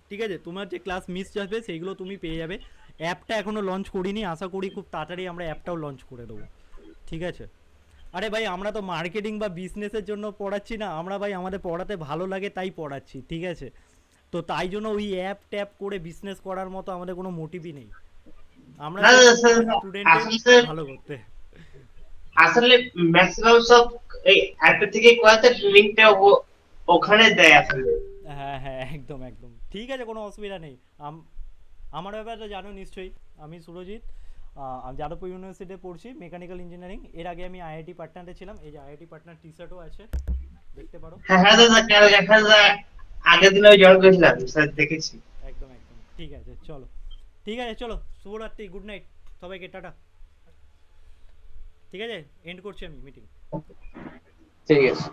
ঠিক আছে, তোমার যে ক্লাস মিস যাবে সেইগুলো তুমি পেয়ে যাবে। অ্যাপটা এখনও লঞ্চ করিনি, আশা করি খুব তাড়াতাড়ি আমরা অ্যাপটাও লঞ্চ করে দেবো। ঠিক আছে, আরে ভাই আমরা তো মার্কেটিং বা বিজনেসের জন্য পড়াচ্ছি না, আমরা ভাই আমাদের পড়াতে ভালো লাগে তাই পড়াচ্ছি। ঠিক আছে, তো তাই জন্য ওই অ্যাপ ট্যাপ করে বিজনেস করার মতো আমাদের কোনো মোটিভই নেই, আমরা না দাদা স্যার স্টুডেন্টের ভালো করতে। আসলে ম্যাক্সিমাম সব এই অ্যাপের থেকে কয়েকটা লিংকটা ওখানে দেয় আসলে। হ্যাঁ হ্যাঁ একদম একদম ঠিক আছে, কোনো অসুবিধা নেই। আমার ব্যাপারে জানো নিশ্চয়ই, আমি সুরজিৎ, আমি যাদবপুর ইউনিভার্সিটিতে পড়ছি মেকানিক্যাল ইঞ্জিনিয়ারিং। এর আগে আমি আইআইটি পাটনাতে ছিলাম, এই যে আইআইটি পাটনার টি শার্টও আছে, দেখতে পারো। হ্যাঁ হ্যাঁ দাদা, কাল দেখা যায় আগের দিন আমি জয়েন করেছিলাম স্যার, দেখেছি। একদম একদম ঠিক আছে, চলো ঠিক আছে, চলো শুভরাত্রি, গুড নাইট সবাইকে, টাটা। ঠিক আছে, এন্ড করছি আমি মিটিং। ঠিক আছে।